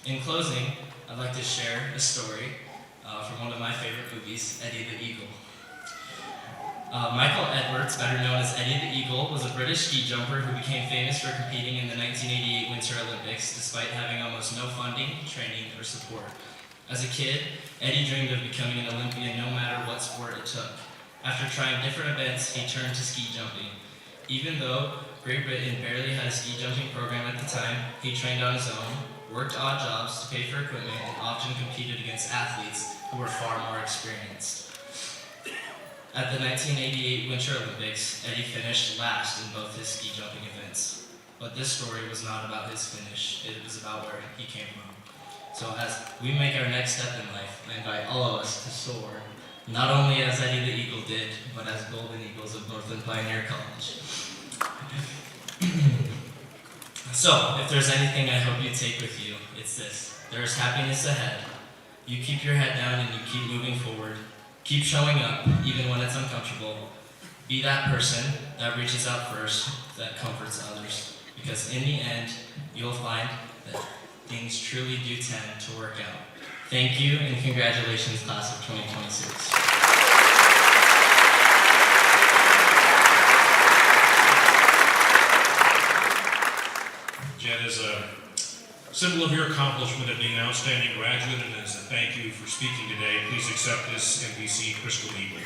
In closing, I'd like to share a story from one of my favorite movies, Eddie the Eagle. Michael Edwards, better known as Eddie the Eagle, was a British ski jumper who became famous for competing in the 1988 Winter Olympics despite having almost no funding, training, or support. As a kid, Eddie dreamed of becoming an Olympian no matter what sport it took. After trying different events, he turned to ski jumping. Even though Great Britain barely had a ski jumping program at the time, he trained on his own, worked odd jobs to pay for equipment, and often competed against athletes who were far more experienced. At the 1988 Winter Olympics, Eddie finished last in both his ski jumping events. But this story was not about his finish, it was about where he came from. So as we make our next step in life, I invite all of us to soar, not only as Eddie the Eagle did, but as Golden Eagles of Northland Pioneer College. So, if there's anything I hope you take with you, it's this. There is happiness ahead. You keep your head down and you keep moving forward. Keep showing up, even when it's uncomfortable. Be that person that reaches out first, that comforts others. Because in the end, you'll find that things truly do tend to work out. Thank you, and congratulations, class of 2026. Jen, as a symbol of your accomplishment of being an outstanding graduate and as a thank you for speaking today, please accept this NBC Crystal Eagle.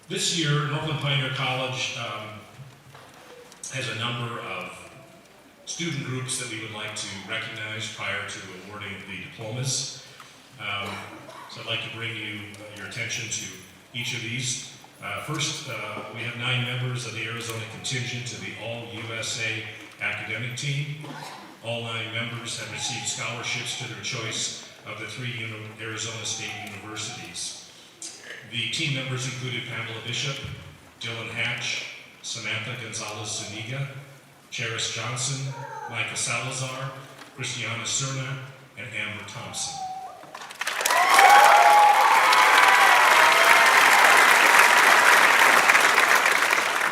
This year, Northland Pioneer College has a number of student groups that we would like to recognize prior to awarding the diplomas. So I'd like to bring your attention to each of these. First, we have 9 members of the Arizona contingent to the All-USA academic team. All 9 members have received scholarships to their choice of the 3 Arizona State universities. The team members included Pamela Bishop, Dylan Hatch, Samantha Gonzalez-Zuniga, Charis Johnson, Micah Salazar, Christiana Cerna, and Amber Thompson.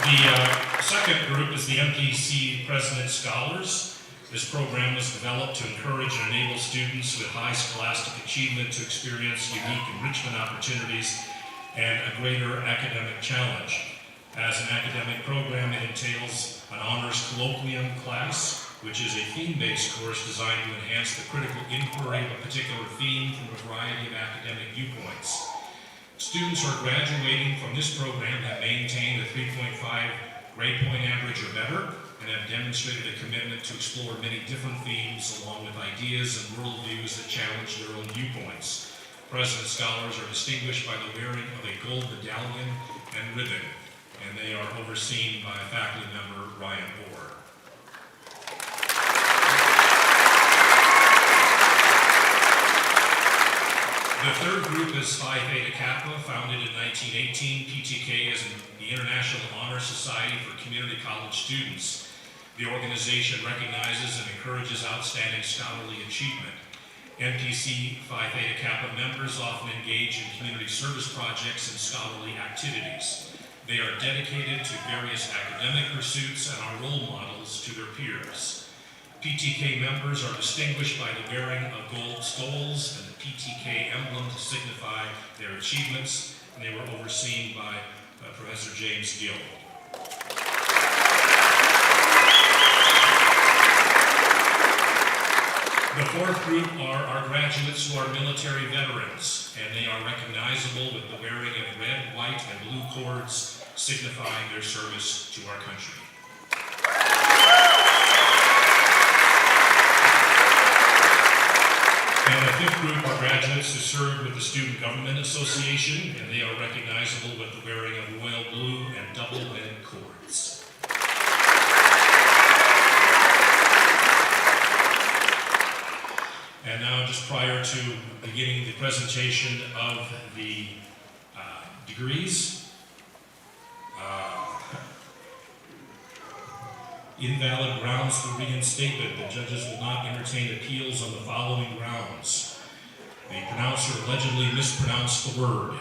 The second group is the MPC President Scholars. This program was developed to encourage and enable students with high scholastic achievement to experience unique enrichment opportunities and a greater academic challenge. As an academic program, it entails an honors colloquium class, which is a theme-based course designed to enhance the critical inquiry of a particular theme from a variety of academic viewpoints. Students who are graduating from this program have maintained a 3.5 grade point average or better and have demonstrated a commitment to explore many different themes along with ideas and worldviews that challenge their own viewpoints. President Scholars are distinguished by the wearing of a gold medallion and ribbon, and they are overseen by faculty member Ryan Orr. The third group is Phi Theta Kappa, founded in 1918. PTK is the International Honor Society for Community College Students. The organization recognizes and encourages outstanding scholarly achievement. NPC Phi Theta Kappa members often engage in community service projects and scholarly activities. They are dedicated to various academic pursuits and are role models to their peers. PTK members are distinguished by the wearing of gold stoles and the PTK emblem to signify their achievements, and they were overseen by Professor James Gill. The fourth group are our graduates who are military veterans, and they are recognizable with the wearing of red, white, and blue cords signifying their service to our country. And the fifth group are graduates who served with the Student Government Association, and they are recognizable with the wearing of royal blue and double red cords. And now, just prior to beginning the presentation of the degrees, invalid grounds for reinstatement. The judges will not entertain appeals on the following grounds. The pronouncer allegedly mispronounced the word.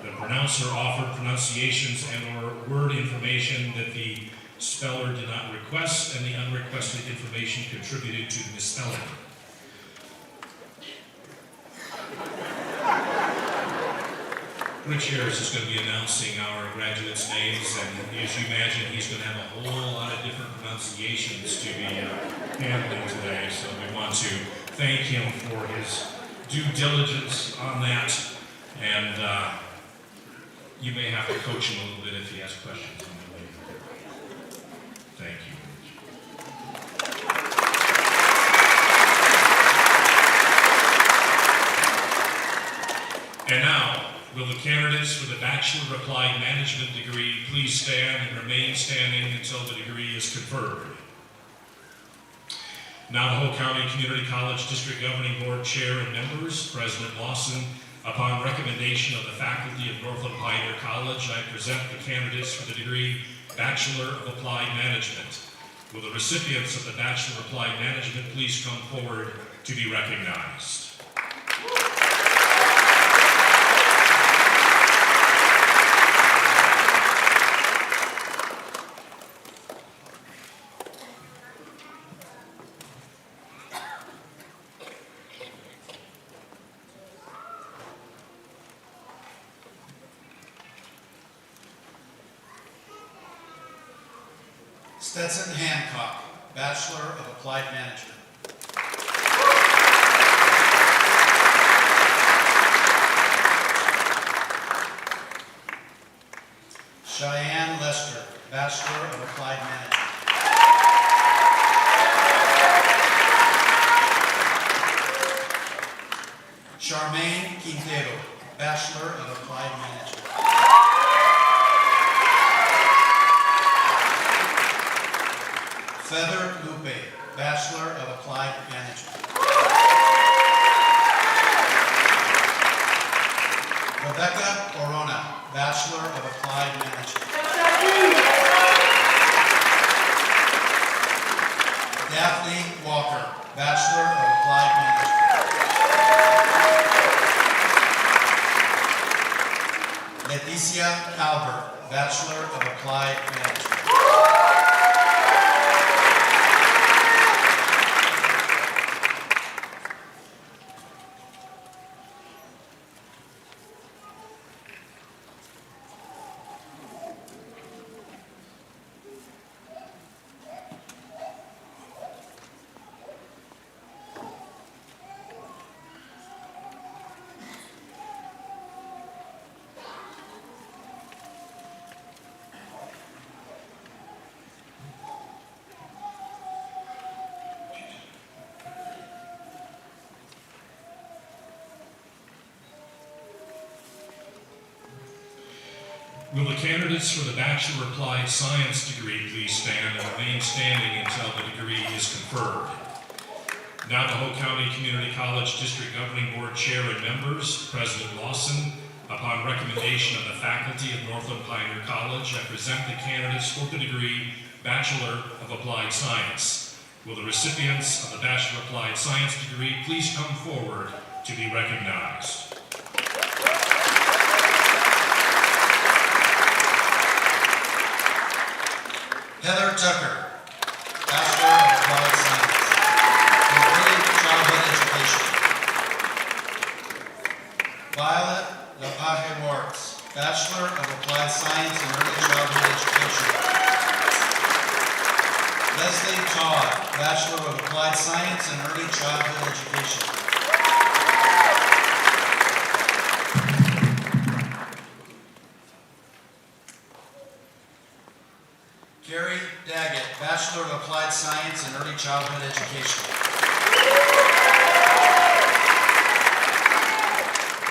The pronouncer offered pronunciations and/or word information that the speller did not request, and the unrequested information contributed to the misspelling. Rich Harris is going to be announcing our graduates' names, and as you imagine, he's going to have a whole lot of different pronunciations to be handling today, so we want to thank him for his due diligence on that, and you may have to coach him a little bit if he has questions on the way. Thank you. And now, will the candidates for the Bachelor of Applied Management degree please stand and remain standing until the degree is conferred. Navajo County Community College District Governing Board Chair and members, President Lawson, upon recommendation of the faculty of Northland Pioneer College, I present the candidates for the degree Bachelor of Applied Management. Will the recipients of the Bachelor of Applied Management please come forward to be recognized. Stetson Hancock, Bachelor of Applied Management. Cheyenne Lester, Bachelor of Applied Management. Charmaine Quintero, Bachelor of Applied Management. Feather Lupe, Bachelor of Applied Management. Rebecca Orona, Bachelor of Applied Management. Daphne Walker, Bachelor of Applied Management. Leticia Albert, Bachelor of Applied Management. Will the candidates for the Bachelor of Applied Science degree please stand and remain standing until the degree is conferred. Navajo County Community College District Governing Board Chair and members, President Lawson, upon recommendation of the faculty of Northland Pioneer College, I present the candidates for the degree Bachelor of Applied Science. Will the recipients of the Bachelor of Applied Science degree please come forward to be recognized. Heather Tucker, Bachelor of Applied Science in Early Childhood Education. Violet Lapaje Warts, Bachelor of Applied Science in Early Childhood Education. Leslie Todd, Bachelor of Applied Science in Early Childhood Education. Carrie Daggett, Bachelor of Applied Science in Early Childhood Education.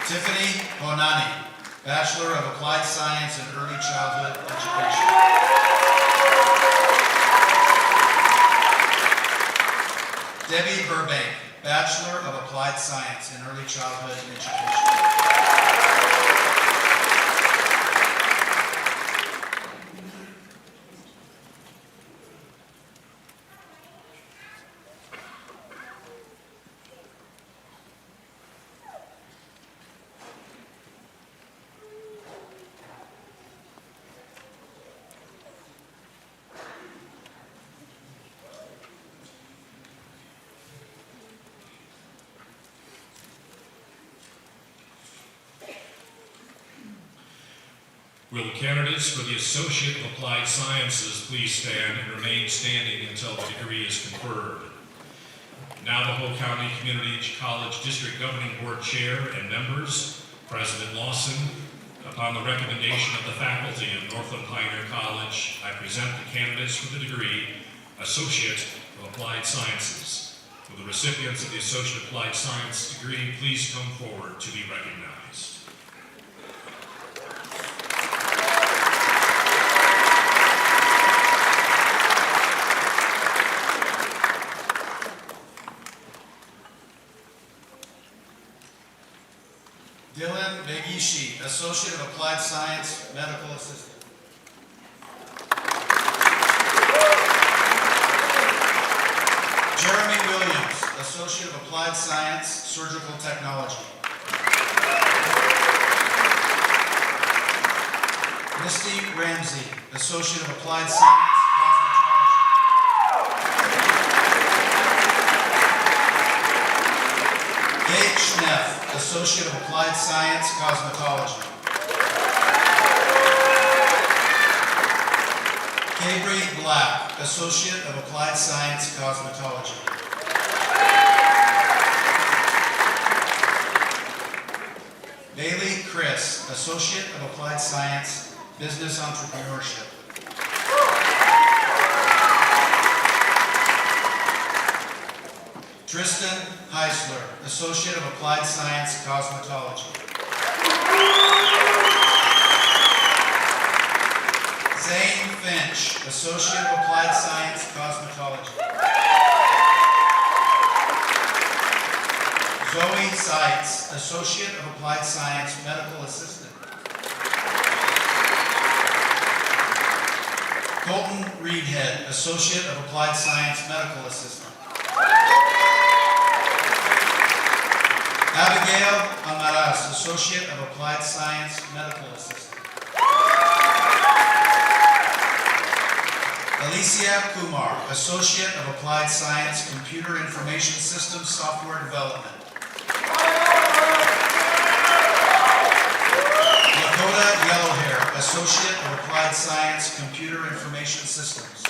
Tiffany Bonani, Bachelor of Applied Science in Early Childhood Education. Debbie Burbank, Bachelor of Applied Science in Early Childhood Education. Will the candidates for the Associate of Applied Sciences please stand and remain standing until the degree is conferred. Navajo County Community College District Governing Board Chair and members, President Lawson, upon the recommendation of the faculty of Northland Pioneer College, I present the candidates for the degree Associate of Applied Sciences. Will the recipients of the Associate of Applied Science degree please come forward to be recognized. Dylan Begishi, Associate of Applied Science, Medical Assistant. Jeremy Williams, Associate of Applied Science, Surgical Technology. Misty Ramsey, Associate of Applied Science, Cosmetology. Kate Schneff, Associate of Applied Science, Cosmetology. Gabriel Black, Associate of Applied Science, Cosmetology. Bailey Chris, Associate of Applied Science, Business Entrepreneurship. Tristan Heisler, Associate of Applied Science, Cosmetology. Zane Finch, Associate of Applied Science, Cosmetology. Zoe Seitz, Associate of Applied Science, Medical Assistant. Colton Reedhead, Associate of Applied Science, Medical Assistant. Abigail Amaras, Associate of Applied Science, Medical Assistant. Alicia Kumar, Associate of Applied Science, Computer Information Systems Software Development. Lakota Yellowhair, Associate of Applied Science, Computer Information Systems.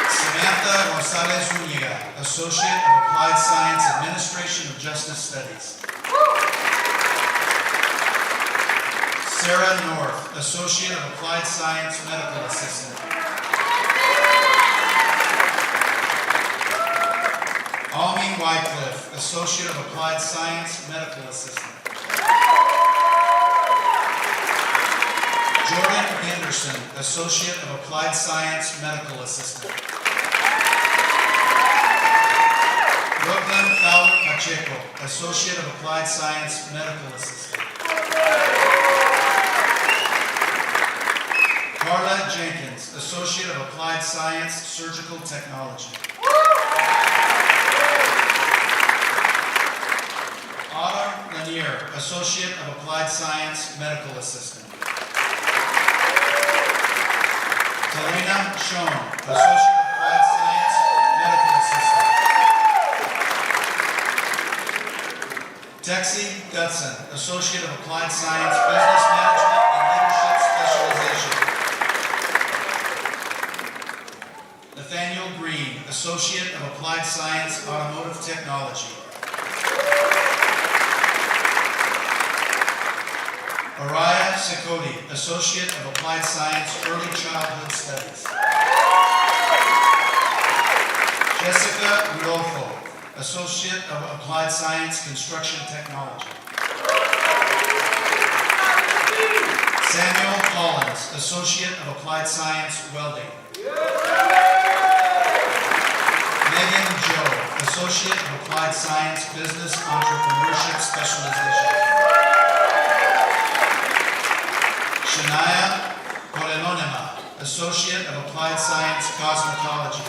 Samantha Gonzalez Zuniga, Associate of Applied Science, Administration of Justice Studies. Sarah North, Associate of Applied Science, Medical Assistant. Almi Wycliffe, Associate of Applied Science, Medical Assistant. Jordan Anderson, Associate of Applied Science, Medical Assistant. Brooklyn Fowler Pacheco, Associate of Applied Science, Medical Assistant. Carla Jenkins, Associate of Applied Science, Surgical Technology. Autumn Lanier, Associate of Applied Science, Medical Assistant. Talena Schoen, Associate of Applied Science, Medical Assistant. Texie Gutson, Associate of Applied Science, Business Management and Leadership Specialization. Nathaniel Green, Associate of Applied Science, Automotive Technology. Araya Sikoti, Associate of Applied Science, Early Childhood Studies. Jessica Rodolfo, Associate of Applied Science, Construction Technology. Samuel Collins, Associate of Applied Science, Welding. Megan Joe, Associate of Applied Science, Business Entrepreneurship Specialization. Shania Kolenonema, Associate of Applied Science, Cosmetology.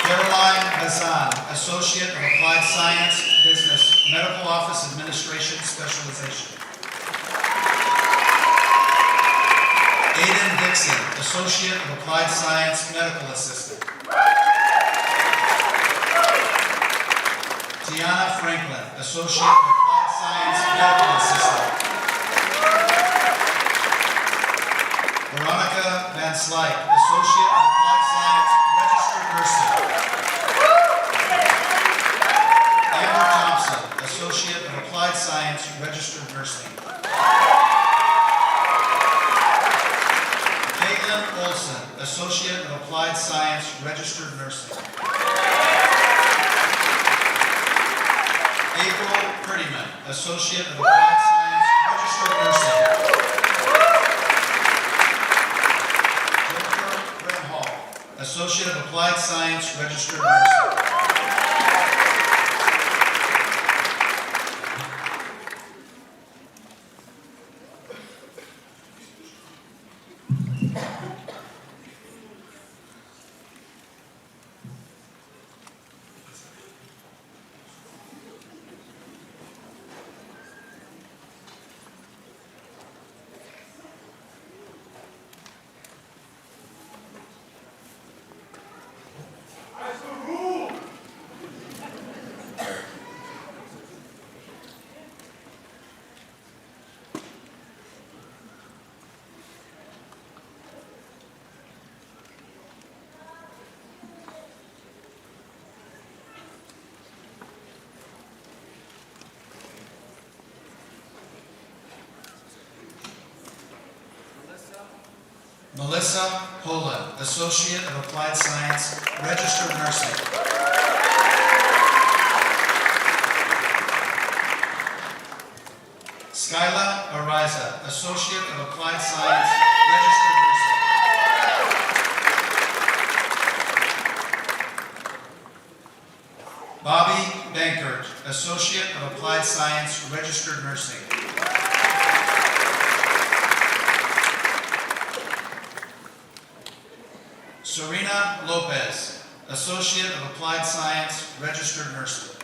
Caroline Hazan, Associate of Applied Science, Business, Medical Office Administration Specialization. Aiden Dixon, Associate of Applied Science, Medical Assistant. Tiana Franklin, Associate of Applied Science, Medical Assistant. Veronica Van Slyke, Associate of Applied Science, Registered Nursing. Amber Thompson, Associate of Applied Science, Registered Nursing. Caitlin Olson, Associate of Applied Science, Registered Nursing. April Prettyman, Associate of Applied Science, Registered Nursing. Jennifer Brett Hall, Associate of Applied Science, Registered Nursing. Melissa Poland, Associate of Applied Science, Registered Nursing. Skyla Ariza, Associate of Applied Science, Registered Nursing. Bobby Bankert, Associate of Applied Science, Registered Nursing. Serena Lopez, Associate of Applied Science, Registered Nursing.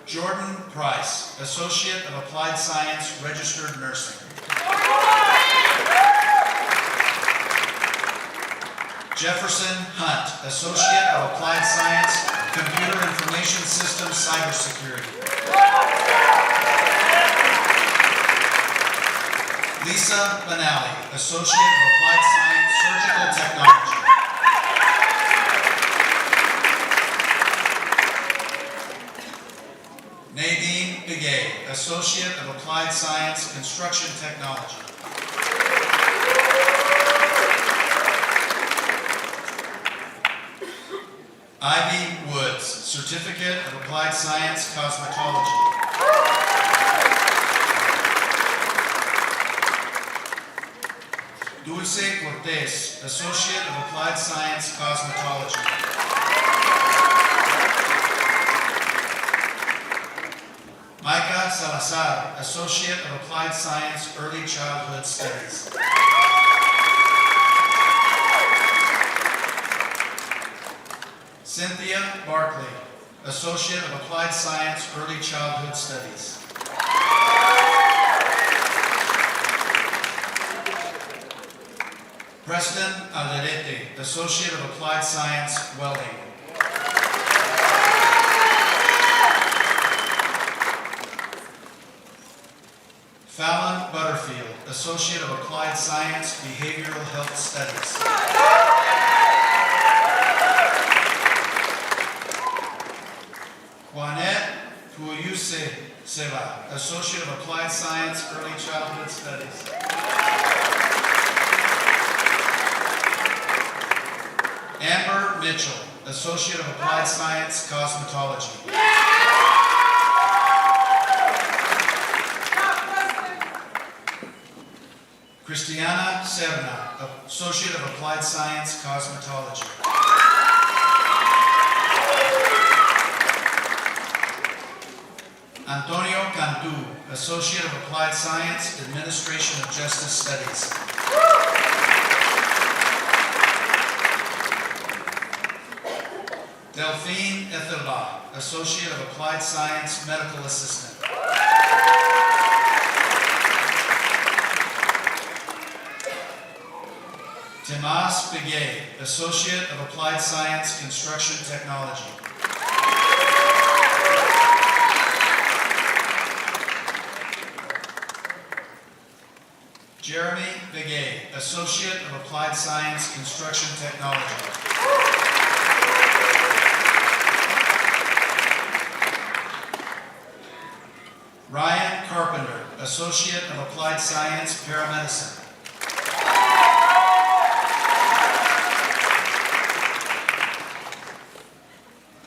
Jordan Price, Associate of Applied Science, Registered Nursing. Jefferson Hunt, Associate of Applied Science, Computer Information Systems, Cybersecurity. Lisa Benally, Associate of Applied Science, Surgical Technology. Nadine Begay, Associate of Applied Science, Construction Technology. Ivy Woods, Certificate of Applied Science, Cosmetology. Dulce Cortez, Associate of Applied Science, Cosmetology. Micah Salazar, Associate of Applied Science, Early Childhood Studies. Cynthia Barkley, Associate of Applied Science, Early Childhood Studies. Preston Alderete, Associate of Applied Science, Welding. Fallon Butterfield, Associate of Applied Science, Behavioral Health Studies. Juanette Tuyuse Seva, Associate of Applied Science, Early Childhood Studies. Amber Mitchell, Associate of Applied Science, Cosmetology. Christiana Serna, Associate of Applied Science, Cosmetology. Antonio Cantu, Associate of Applied Science, Administration of Justice Studies. Delphine Etherla, Associate of Applied Science, Medical Assistant. Tomas Begay, Associate of Applied Science, Construction Technology. Jeremy Begay, Associate of Applied Science, Construction Technology. Ryan Carpenter, Associate of Applied Science, Paramedicine.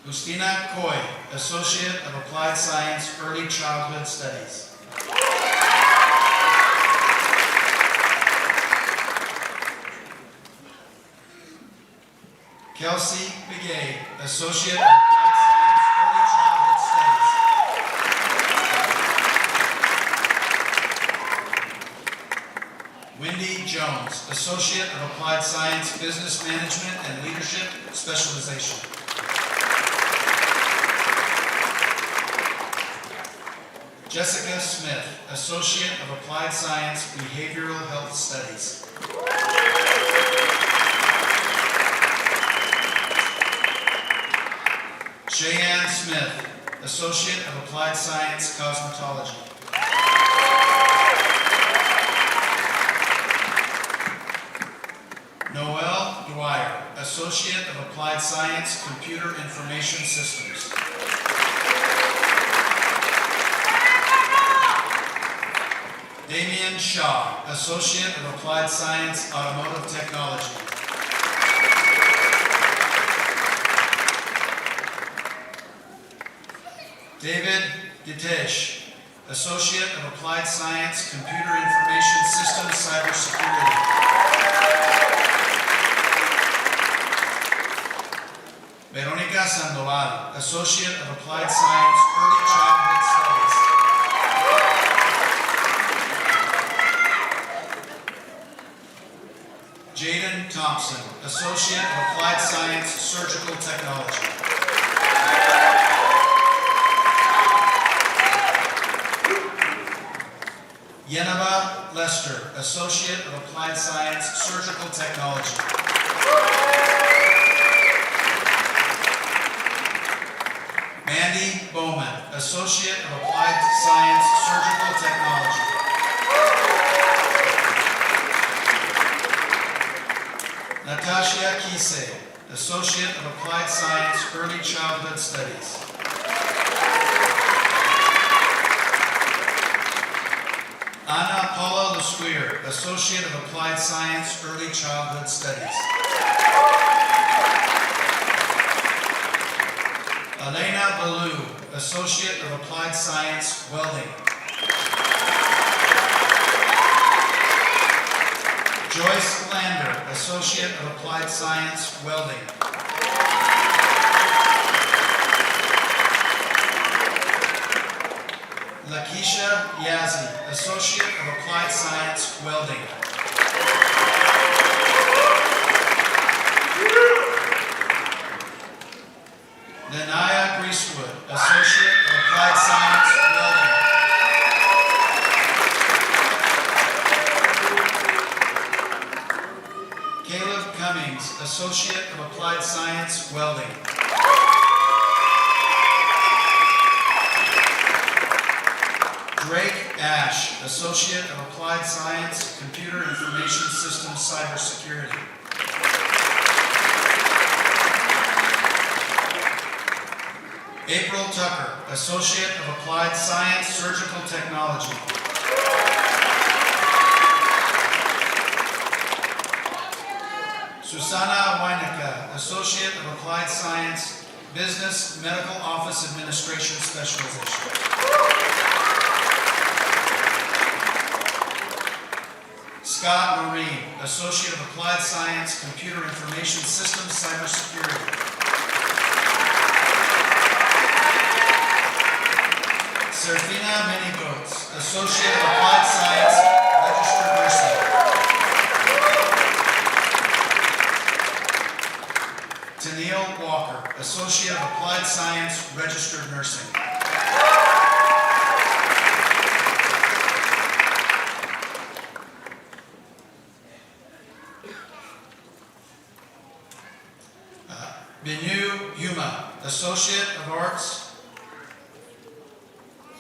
Justina Coy, Associate of Applied Science, Early Childhood Studies. Kelsey Begay, Associate of Applied Science, Early Childhood Studies. Wendy Jones, Associate of Applied Science, Business Management and Leadership Specialization. Jessica Smith, Associate of Applied Science, Behavioral Health Studies. Cheyenne Smith, Associate of Applied Science, Cosmetology. Noelle Dwyer, Associate of Applied Science, Computer Information Systems. Damian Shaw, Associate of Applied Science, Automotive Technology. David Gitesh, Associate of Applied Science, Computer Information Systems, Cybersecurity. Veronica Sandoval, Associate of Applied Science, Early Childhood Studies. Jaden Thompson, Associate of Applied Science, Surgical Technology. Yenaba Lester, Associate of Applied Science, Surgical Technology. Mandy Bowman, Associate of Applied Science, Surgical Technology. Natasha Kise, Associate of Applied Science, Early Childhood Studies. Anna Paula Lusquier, Associate of Applied Science, Early Childhood Studies. Elena Ballou, Associate of Applied Science, Welding. Joyce Lander, Associate of Applied Science, Welding. Lakeisha Yazzie, Associate of Applied Science, Welding. Nanaya Greasewood, Associate of Applied Science, Welding. Caleb Cummings, Associate of Applied Science, Welding. Drake Ash, Associate of Applied Science, Computer Information Systems, Cybersecurity. April Tucker, Associate of Applied Science, Surgical Technology. Susanna Weinicke, Associate of Applied Science, Business Medical Office Administration Specialization. Scott Marine, Associate of Applied Science, Computer Information Systems, Cybersecurity. Serafina Minigoats, Associate of Applied Science, Registered Nursing. Tennille Walker, Associate of Applied Science, Registered Nursing. Binu Yuma, Associate of Arts,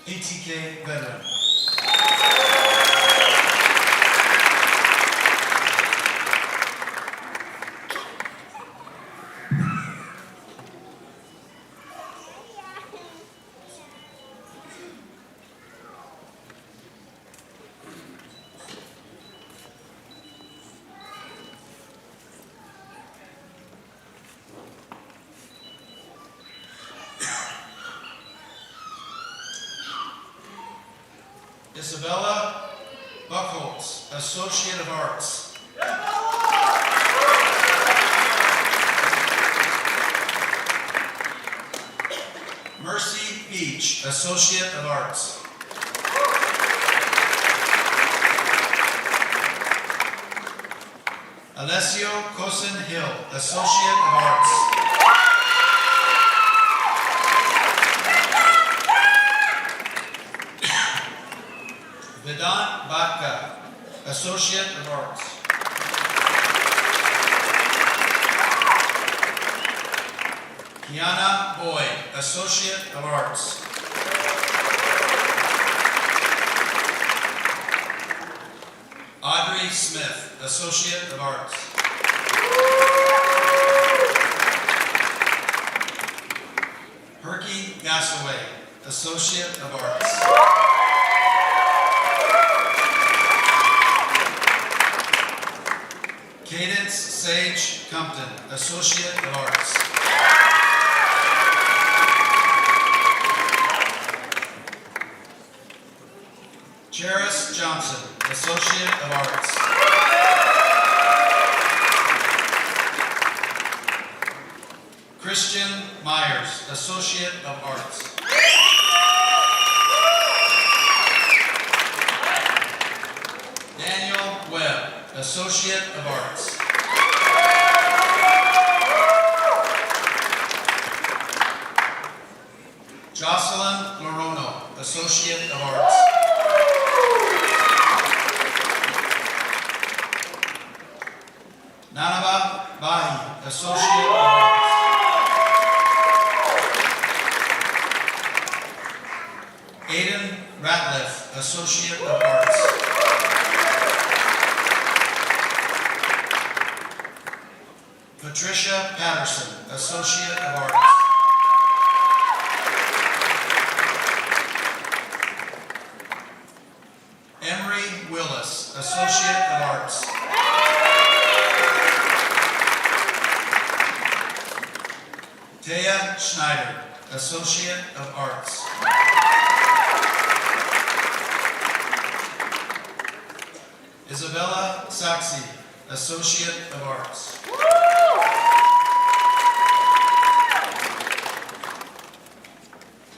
ATK veteran. Isabella Buckholtz, Associate of Arts. Mercy Beach, Associate of Arts. Alessio Cosin Hill, Associate of Arts. Vedant Bhatka, Associate of Arts. Kiana Boyd, Associate of Arts. Audrey Smith, Associate of Arts. Herky Gassaway, Associate of Arts. Cadence Sage Compton, Associate of Arts. Charis Johnson, Associate of Arts. Christian Myers, Associate of Arts. Daniel Webb, Associate of Arts. Jocelyn Lorono, Associate of Arts. Nanaba Bahi, Associate of Arts. Aiden Ratliff, Associate of Arts. Patricia Patterson, Associate of Arts. Emery Willis, Associate of Arts. Taya Schneider, Associate of Arts. Isabella Saxey, Associate of Arts.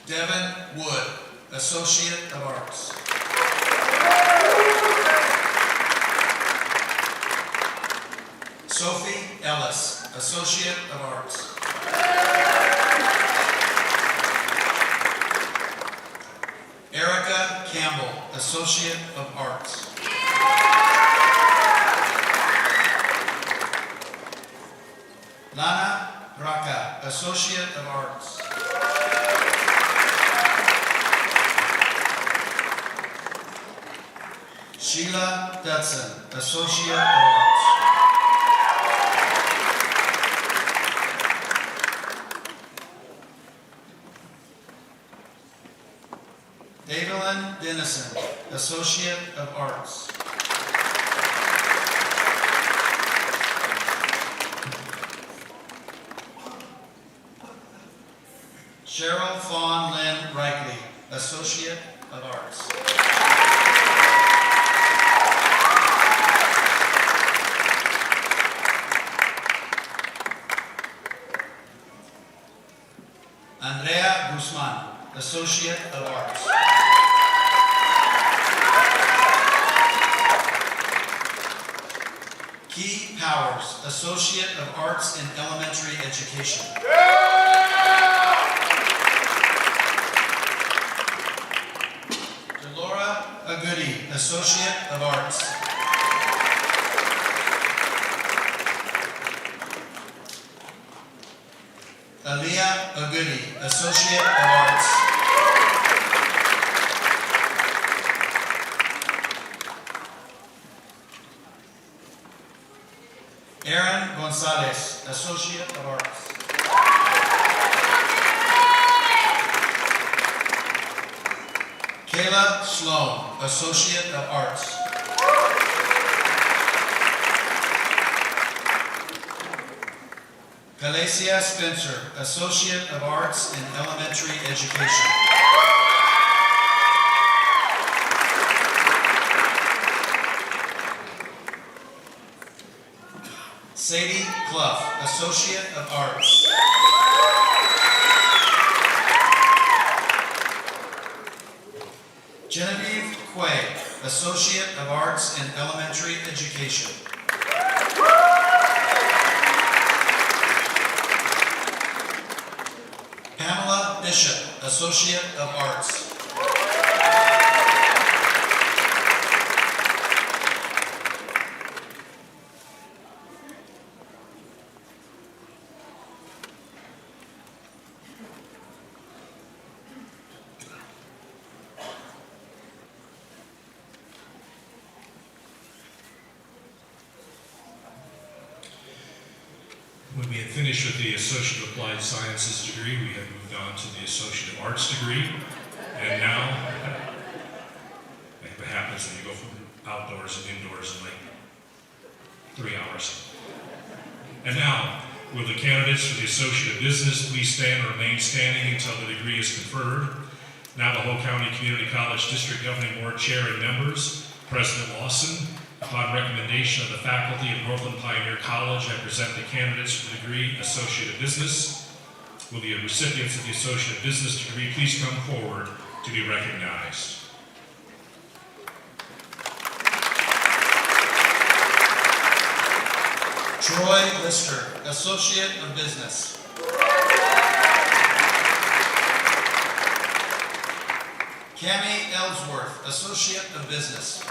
Devin Wood, Associate of Arts. Sophie Ellis, Associate of Arts. Erica Campbell, Associate of Arts. Lana Raka, Associate of Arts. Sheila Dutson, Associate of Arts. Davelyn Dennison, Associate of Arts. Cheryl Fawn Lynn Reichley, Associate of Arts. Andrea Guzman, Associate of Arts. Key Powers, Associate of Arts in Elementary Education. Delora Agudi, Associate of Arts. Goody, Associate of Arts. Aaron Gonzalez, Associate of Arts. Kayla Sloan, Associate of Arts. Galacia Spencer, Associate of Arts in Elementary Education. Sadie Clough, Associate of Arts. Genevieve Quay, Associate of Arts in Elementary Education. Pamela Bishop, Associate of Arts. When we had finished with the Associate of Applied Sciences degree, we had moved on to the Associate of Arts degree. And now, like what happens when you go from outdoors and indoors in like 3 hours. And now, will the candidates for the Associate of Business please stand or remain standing until the degree is conferred. Now the Whole County Community College District Governing Board Chair and members, President Lawson, upon recommendation of the faculty of Northland Pioneer College, I present the candidates for the degree Associate of Business. Will the recipients of the Associate of Business degree please come forward to be recognized. Troy Lister, Associate of Business. Cammie Ellsworth, Associate of Business.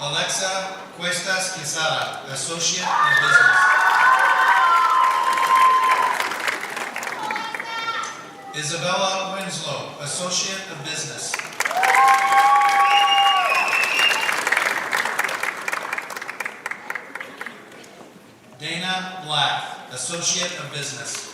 Alexa Cuestas Quesada, Associate of Business. Isabella Winslow, Associate of Business. Dana Black, Associate of Business.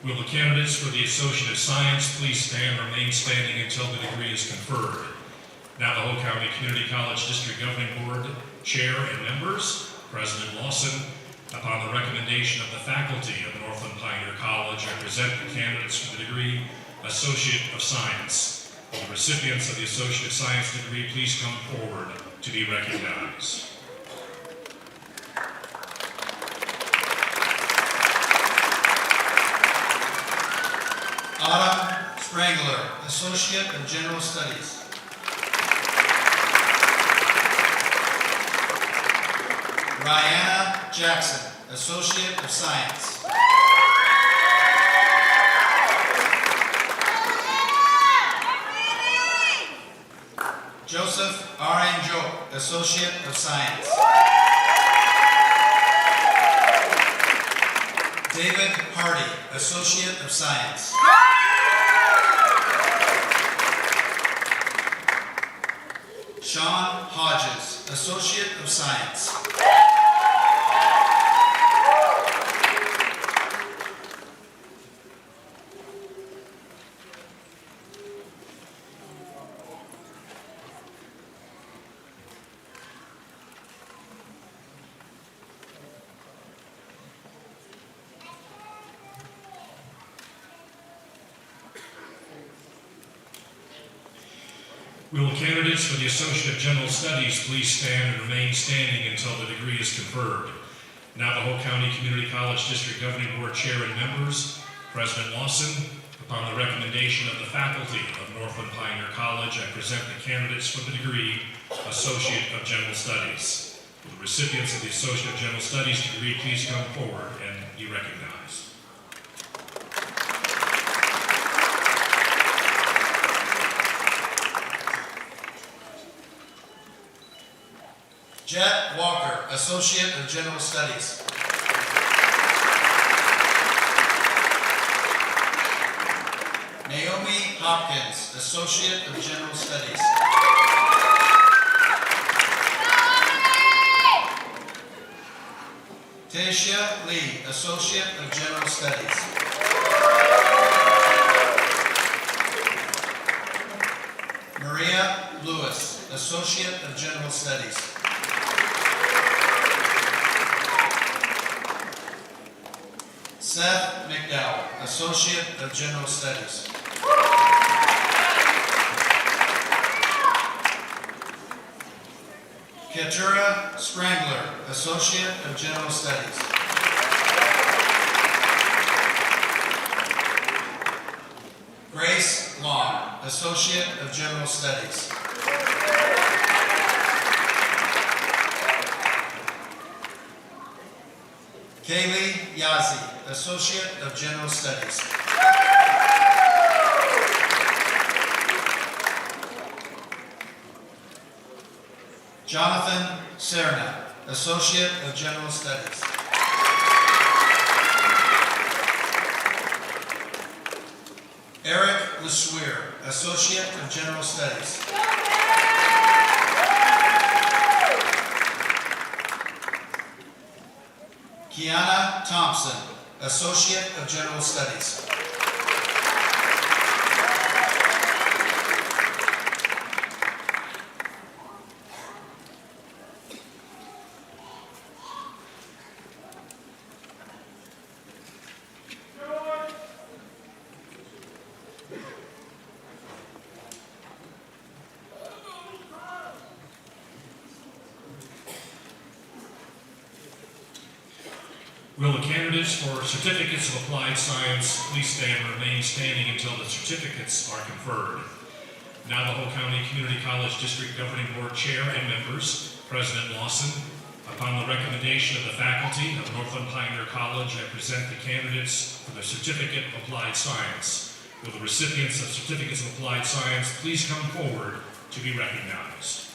Will the candidates for the Associate of Science please stand or remain standing until the degree is conferred. Now the Whole County Community College District Governing Board Chair and members, President Lawson, upon the recommendation of the faculty of Northland Pioneer College, I present the candidates for the degree Associate of Science. Will the recipients of the Associate of Science degree please come forward to be recognized. Autumn Sprangler, Associate of General Studies. Rihanna Jackson, Associate of Science. Joseph Aranjo, Associate of Science. David Hardy, Associate of Science. Sean Hodges, Associate of Science. Will the candidates for the Associate of General Studies please stand and remain standing until the degree is conferred. Now the Whole County Community College District Governing Board Chair and members, President Lawson, Upon the recommendation of the faculty of Northland Pioneer College, I present the candidates for the degree Associate of General Studies. Will the recipients of the Associate of General Studies degree please come forward and be recognized. Jet Walker, Associate of General Studies. Naomi Hopkins, Associate of General Studies. Tasia Lee, Associate of General Studies. Maria Lewis, Associate of General Studies. Seth McDowell, Associate of General Studies. Keturah Sprangler, Associate of General Studies. Grace Long, Associate of General Studies. Kaylee Yazzie, Associate of General Studies. Jonathan Serna, Associate of General Studies. Eric LeSueur, Associate of General Studies. Kiana Thompson, Associate of General Studies. Will the candidates for certificates of applied science please stand and remain standing until the certificates are conferred. Navajo County Community College District Governing Board Chair and members, President Lawson, upon the recommendation of the faculty of Northland Pioneer College, I present the candidates for the Certificate of Applied Science. Will the recipients of certificates of applied science please come forward to be recognized.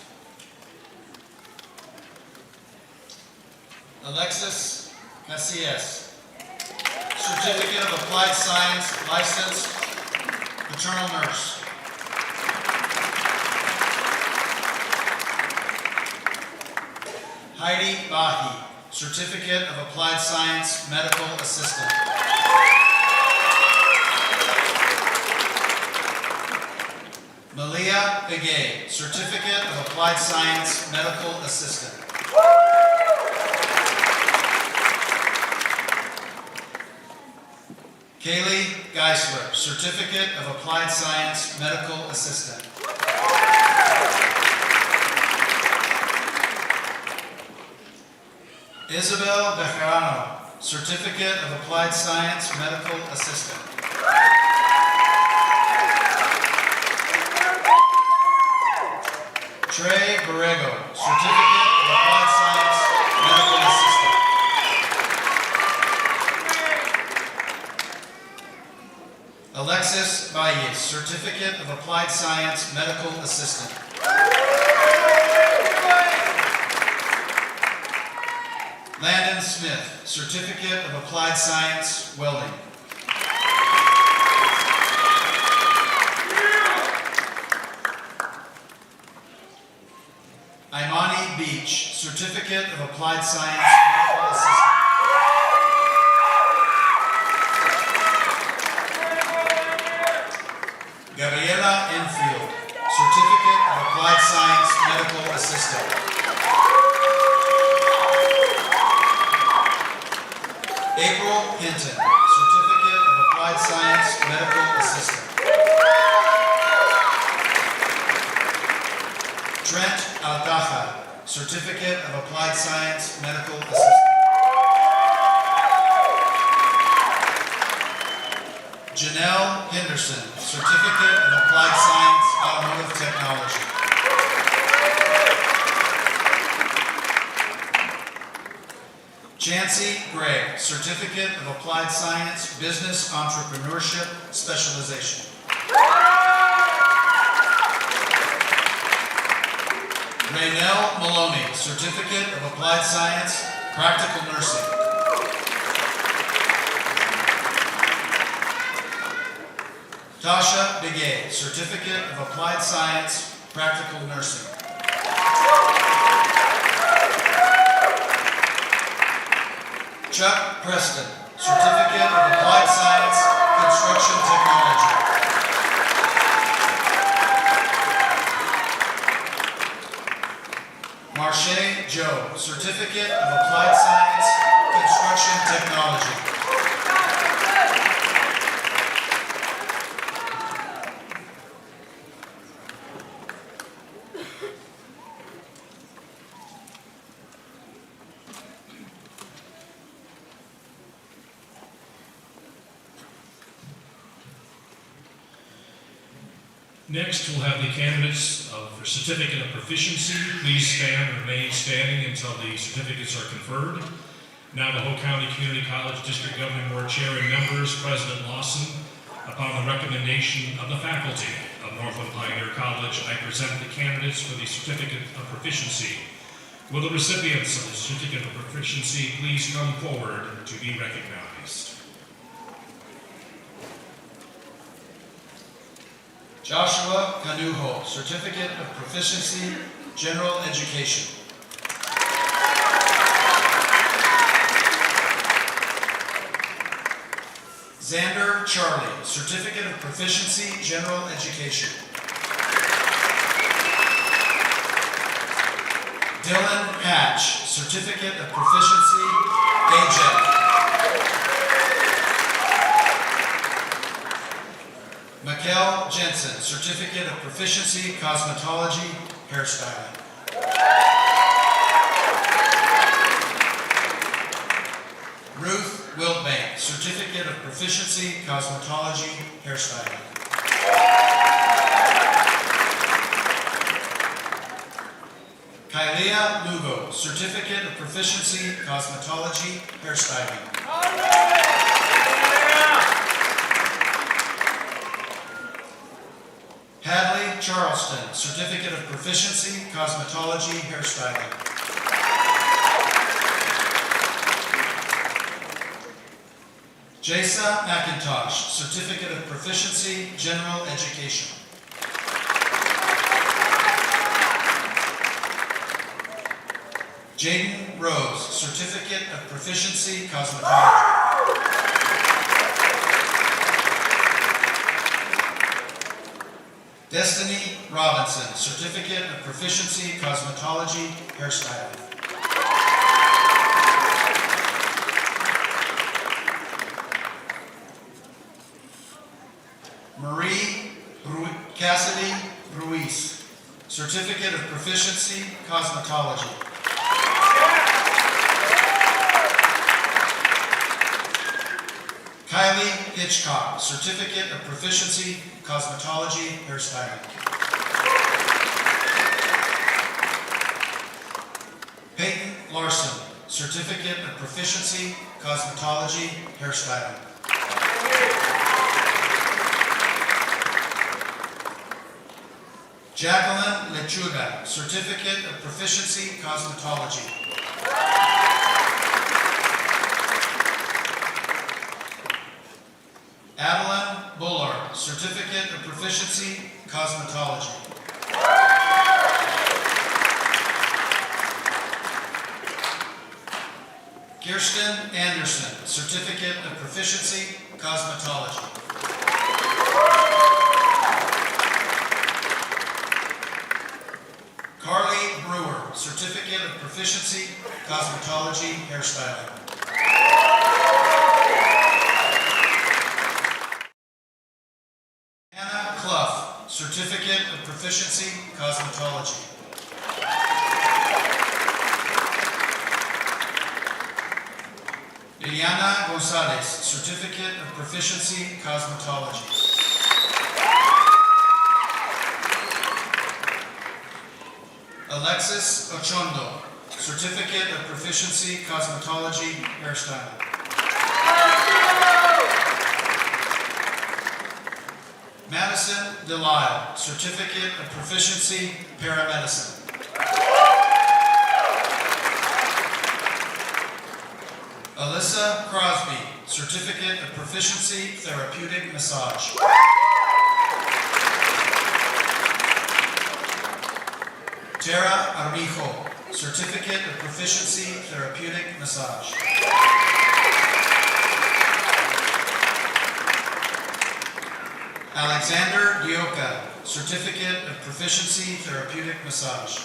Alexis Macias, Certificate of Applied Science, licensed maternal nurse. Heidi Bahi, Certificate of Applied Science, medical assistant. Malia Begay, Certificate of Applied Science, medical assistant. Kaylee Geisler, Certificate of Applied Science, medical assistant. Isabel Bejarano, Certificate of Applied Science, medical assistant. Trey Borrego, Certificate of Applied Science, medical assistant. Alexis Valles, Certificate of Applied Science, medical assistant. Landon Smith, Certificate of Applied Science, welding. Imani Beach, Certificate of Applied Science, medical assistant. Gabriela Enfield, Certificate of Applied Science, medical assistant. April Hinton, Certificate of Applied Science, medical assistant. Trent Alcaja, Certificate of Applied Science, medical assistant. Janelle Henderson, Certificate of Applied Science, Automotive Technology. Chancey Gregg, Certificate of Applied Science, Business Entrepreneurship Specialization. Raynell Maloney, Certificate of Applied Science, Practical Nursing. Tasha Begay, Certificate of Applied Science, Practical Nursing. Chuck Preston, Certificate of Applied Science, Construction Technology. Marche Joe, Certificate of Applied Science, Construction Technology. Next, we'll have the candidates for Certificate of Proficiency. Please stand and remain standing until the certificates are conferred. Now, the Hope County Community College District Governing Board Chair and members, President Lawson, upon the recommendation of the faculty of Northland Pioneer College, I present the candidates for the Certificate of Proficiency. Will the recipients of the Certificate of Proficiency please come forward to be recognized? Joshua Kanuho, Certificate of Proficiency, General Education. Xander Charlie, Certificate of Proficiency, General Education. Dylan Hatch, Certificate of Proficiency, AJET. Mikkel Jensen, Certificate of Proficiency, Cosmetology, Hairstyling. Ruth Wiltbank, Certificate of Proficiency, Cosmetology, Hairstyling. Kylea Lugo, Certificate of Proficiency, Cosmetology, Hairstyling. Hadley Charleston, Certificate of Proficiency, Cosmetology, Hairstyling. Jasa McIntosh, Certificate of Proficiency, General Education. Jaden Rose, Certificate of Proficiency, Cosmetology. Destiny Robinson, Certificate of Proficiency, Cosmetology, Hairstyling. Marie Cassidy Ruiz, Certificate of Proficiency, Cosmetology. Kylie Hitchcock, Certificate of Proficiency, Cosmetology, Hairstyling. Peyton Larson, Certificate of Proficiency, Cosmetology, Hairstyling. Jacqueline Lechuga, Certificate of Proficiency, Cosmetology. Adeline Bullard, Certificate of Proficiency, Cosmetology. Kirsten Anderson, Certificate of Proficiency, Cosmetology. Carly Brewer, Certificate of Proficiency, Cosmetology, Hairstyling. Hannah Clough, Certificate of Proficiency, Cosmetology. Eliana Gonzalez, Certificate of Proficiency, Cosmetology. Alexis Ochondo, Certificate of Proficiency, Cosmetology, Hairstyling. Madison Delisle, Certificate of Proficiency, Paramedicine. Alyssa Crosby, Certificate of Proficiency, Therapeutic Massage. Tara Armijo, Certificate of Proficiency, Therapeutic Massage. Alexander Dioka, Certificate of Proficiency, Therapeutic Massage.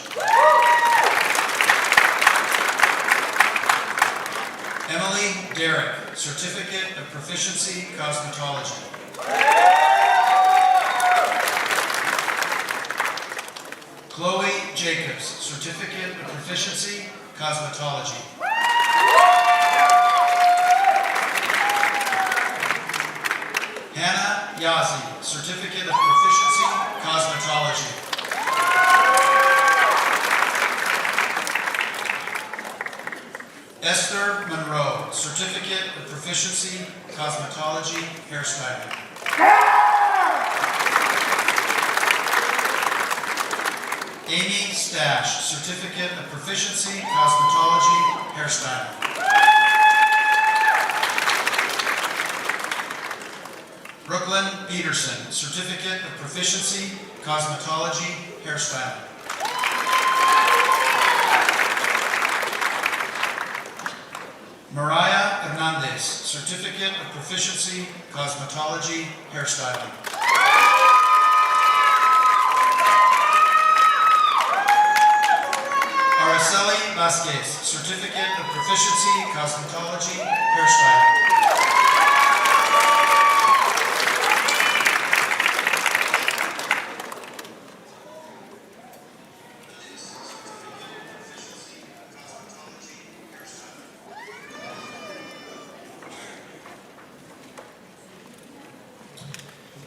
Emily Derrick, Certificate of Proficiency, Cosmetology. Chloe Jacobs, Certificate of Proficiency, Cosmetology. Hannah Yazzie, Certificate of Proficiency, Cosmetology. Esther Monroe, Certificate of Proficiency, Cosmetology, Hairstyling. Amy Stash, Certificate of Proficiency, Cosmetology, Hairstyling. Brooklyn Peterson, Certificate of Proficiency, Cosmetology, Hairstyling. Mariah Hernandez, Certificate of Proficiency, Cosmetology, Hairstyling. Araceli Vasquez, Certificate of Proficiency, Cosmetology, Hairstyling.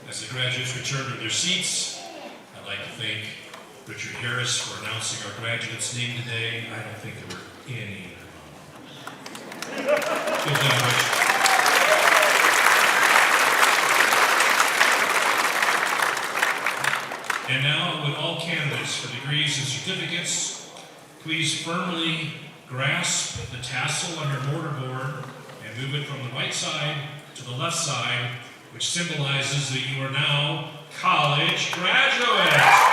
As the graduates return to their seats, I'd like to thank Richard Harris for announcing our graduates' name today. I don't think there were any. Good job, Rich. And now, would all candidates for degrees and certificates please firmly grasp the tassel on your mortarboard and move it from the right side to the left side, which symbolizes that you are now college graduates.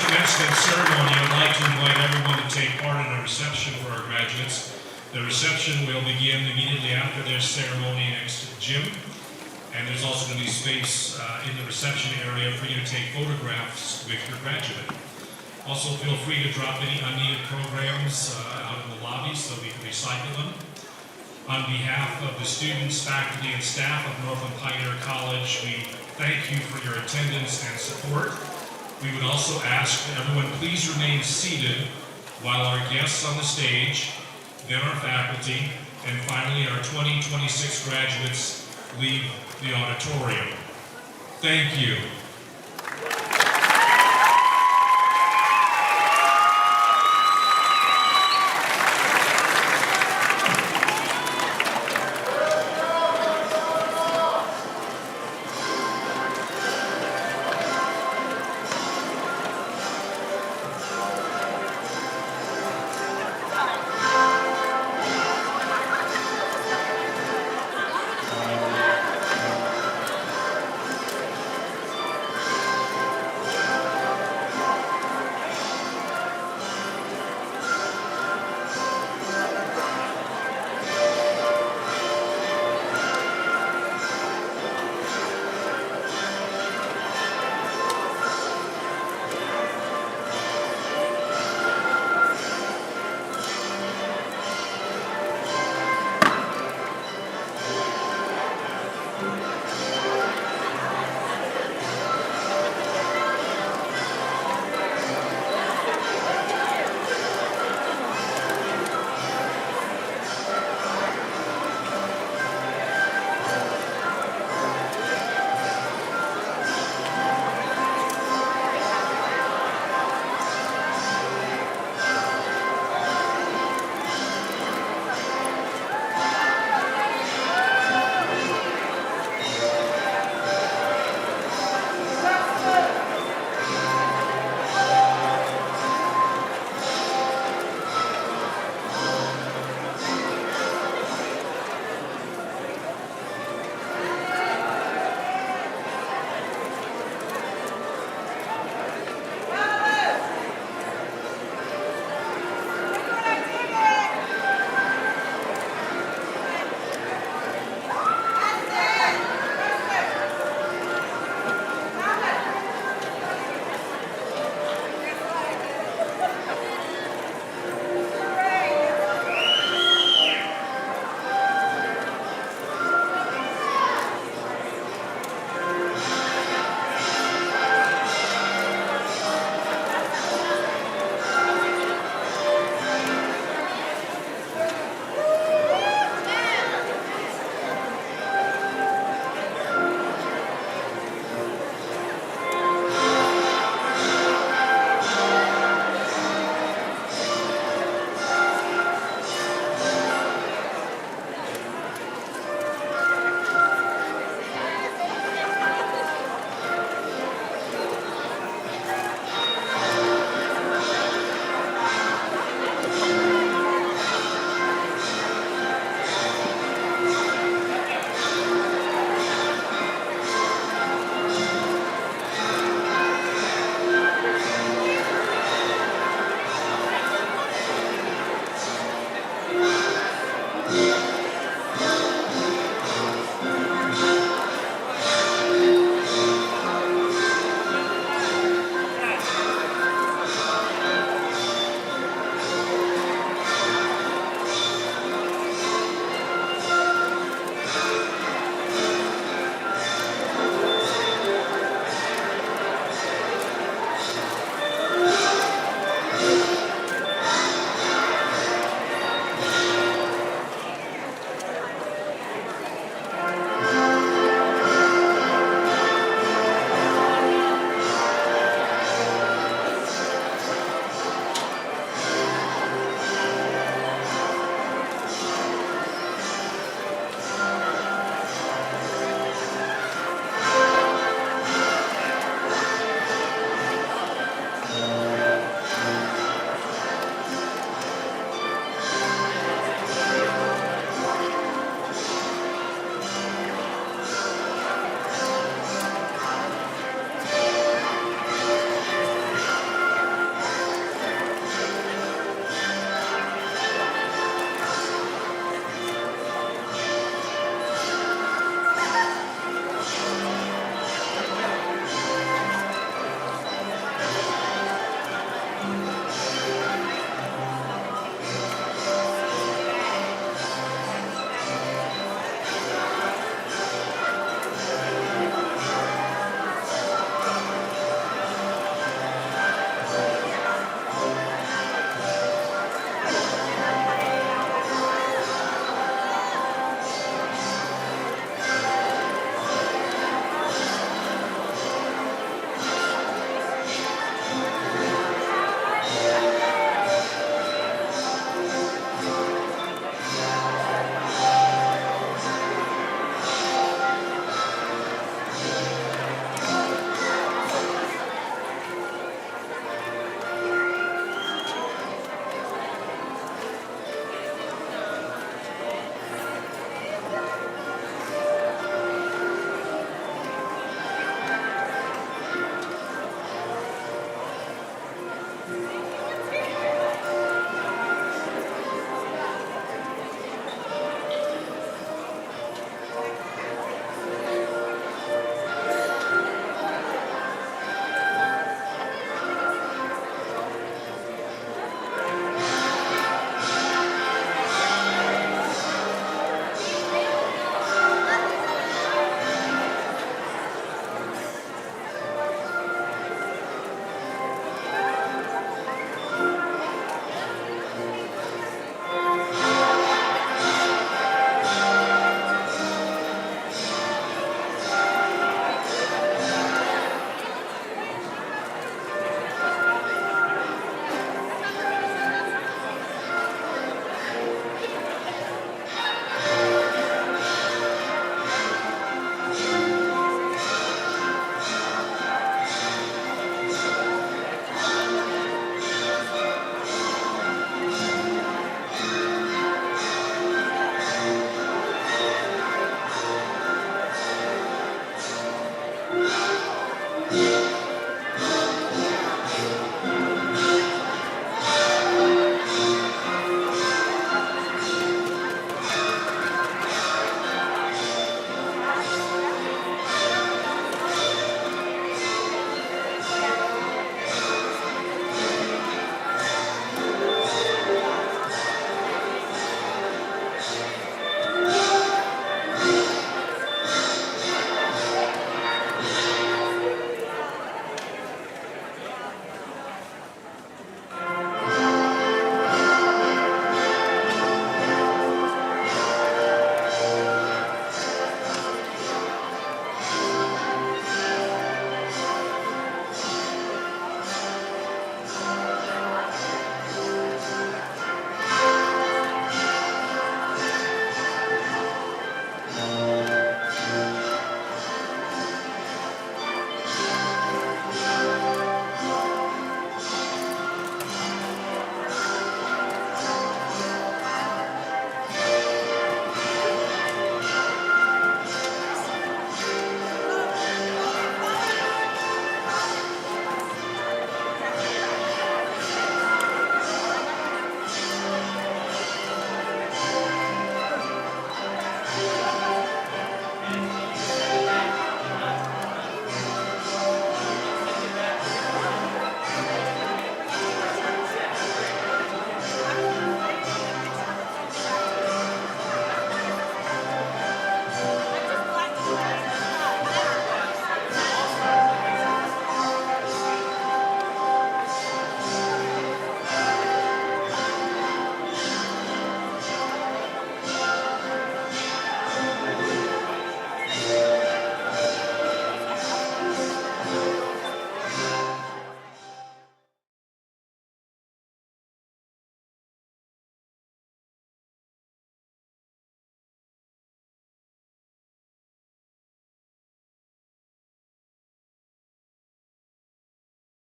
Commencement ceremony, I would like to invite everyone to take part in a reception for our graduates. The reception will begin immediately after their ceremony next to the gym. And there's also going to be space in the reception area for you to take photographs with your graduate. Also, feel free to drop any unneeded programs out in the lobby so we can recycle them. On behalf of the students, faculty, and staff of Northland Pioneer College, we thank you for your attendance and support. We would also ask that everyone please remain seated while our guests on the stage, then our faculty, and finally our 2026 graduates leave the auditorium. Thank you.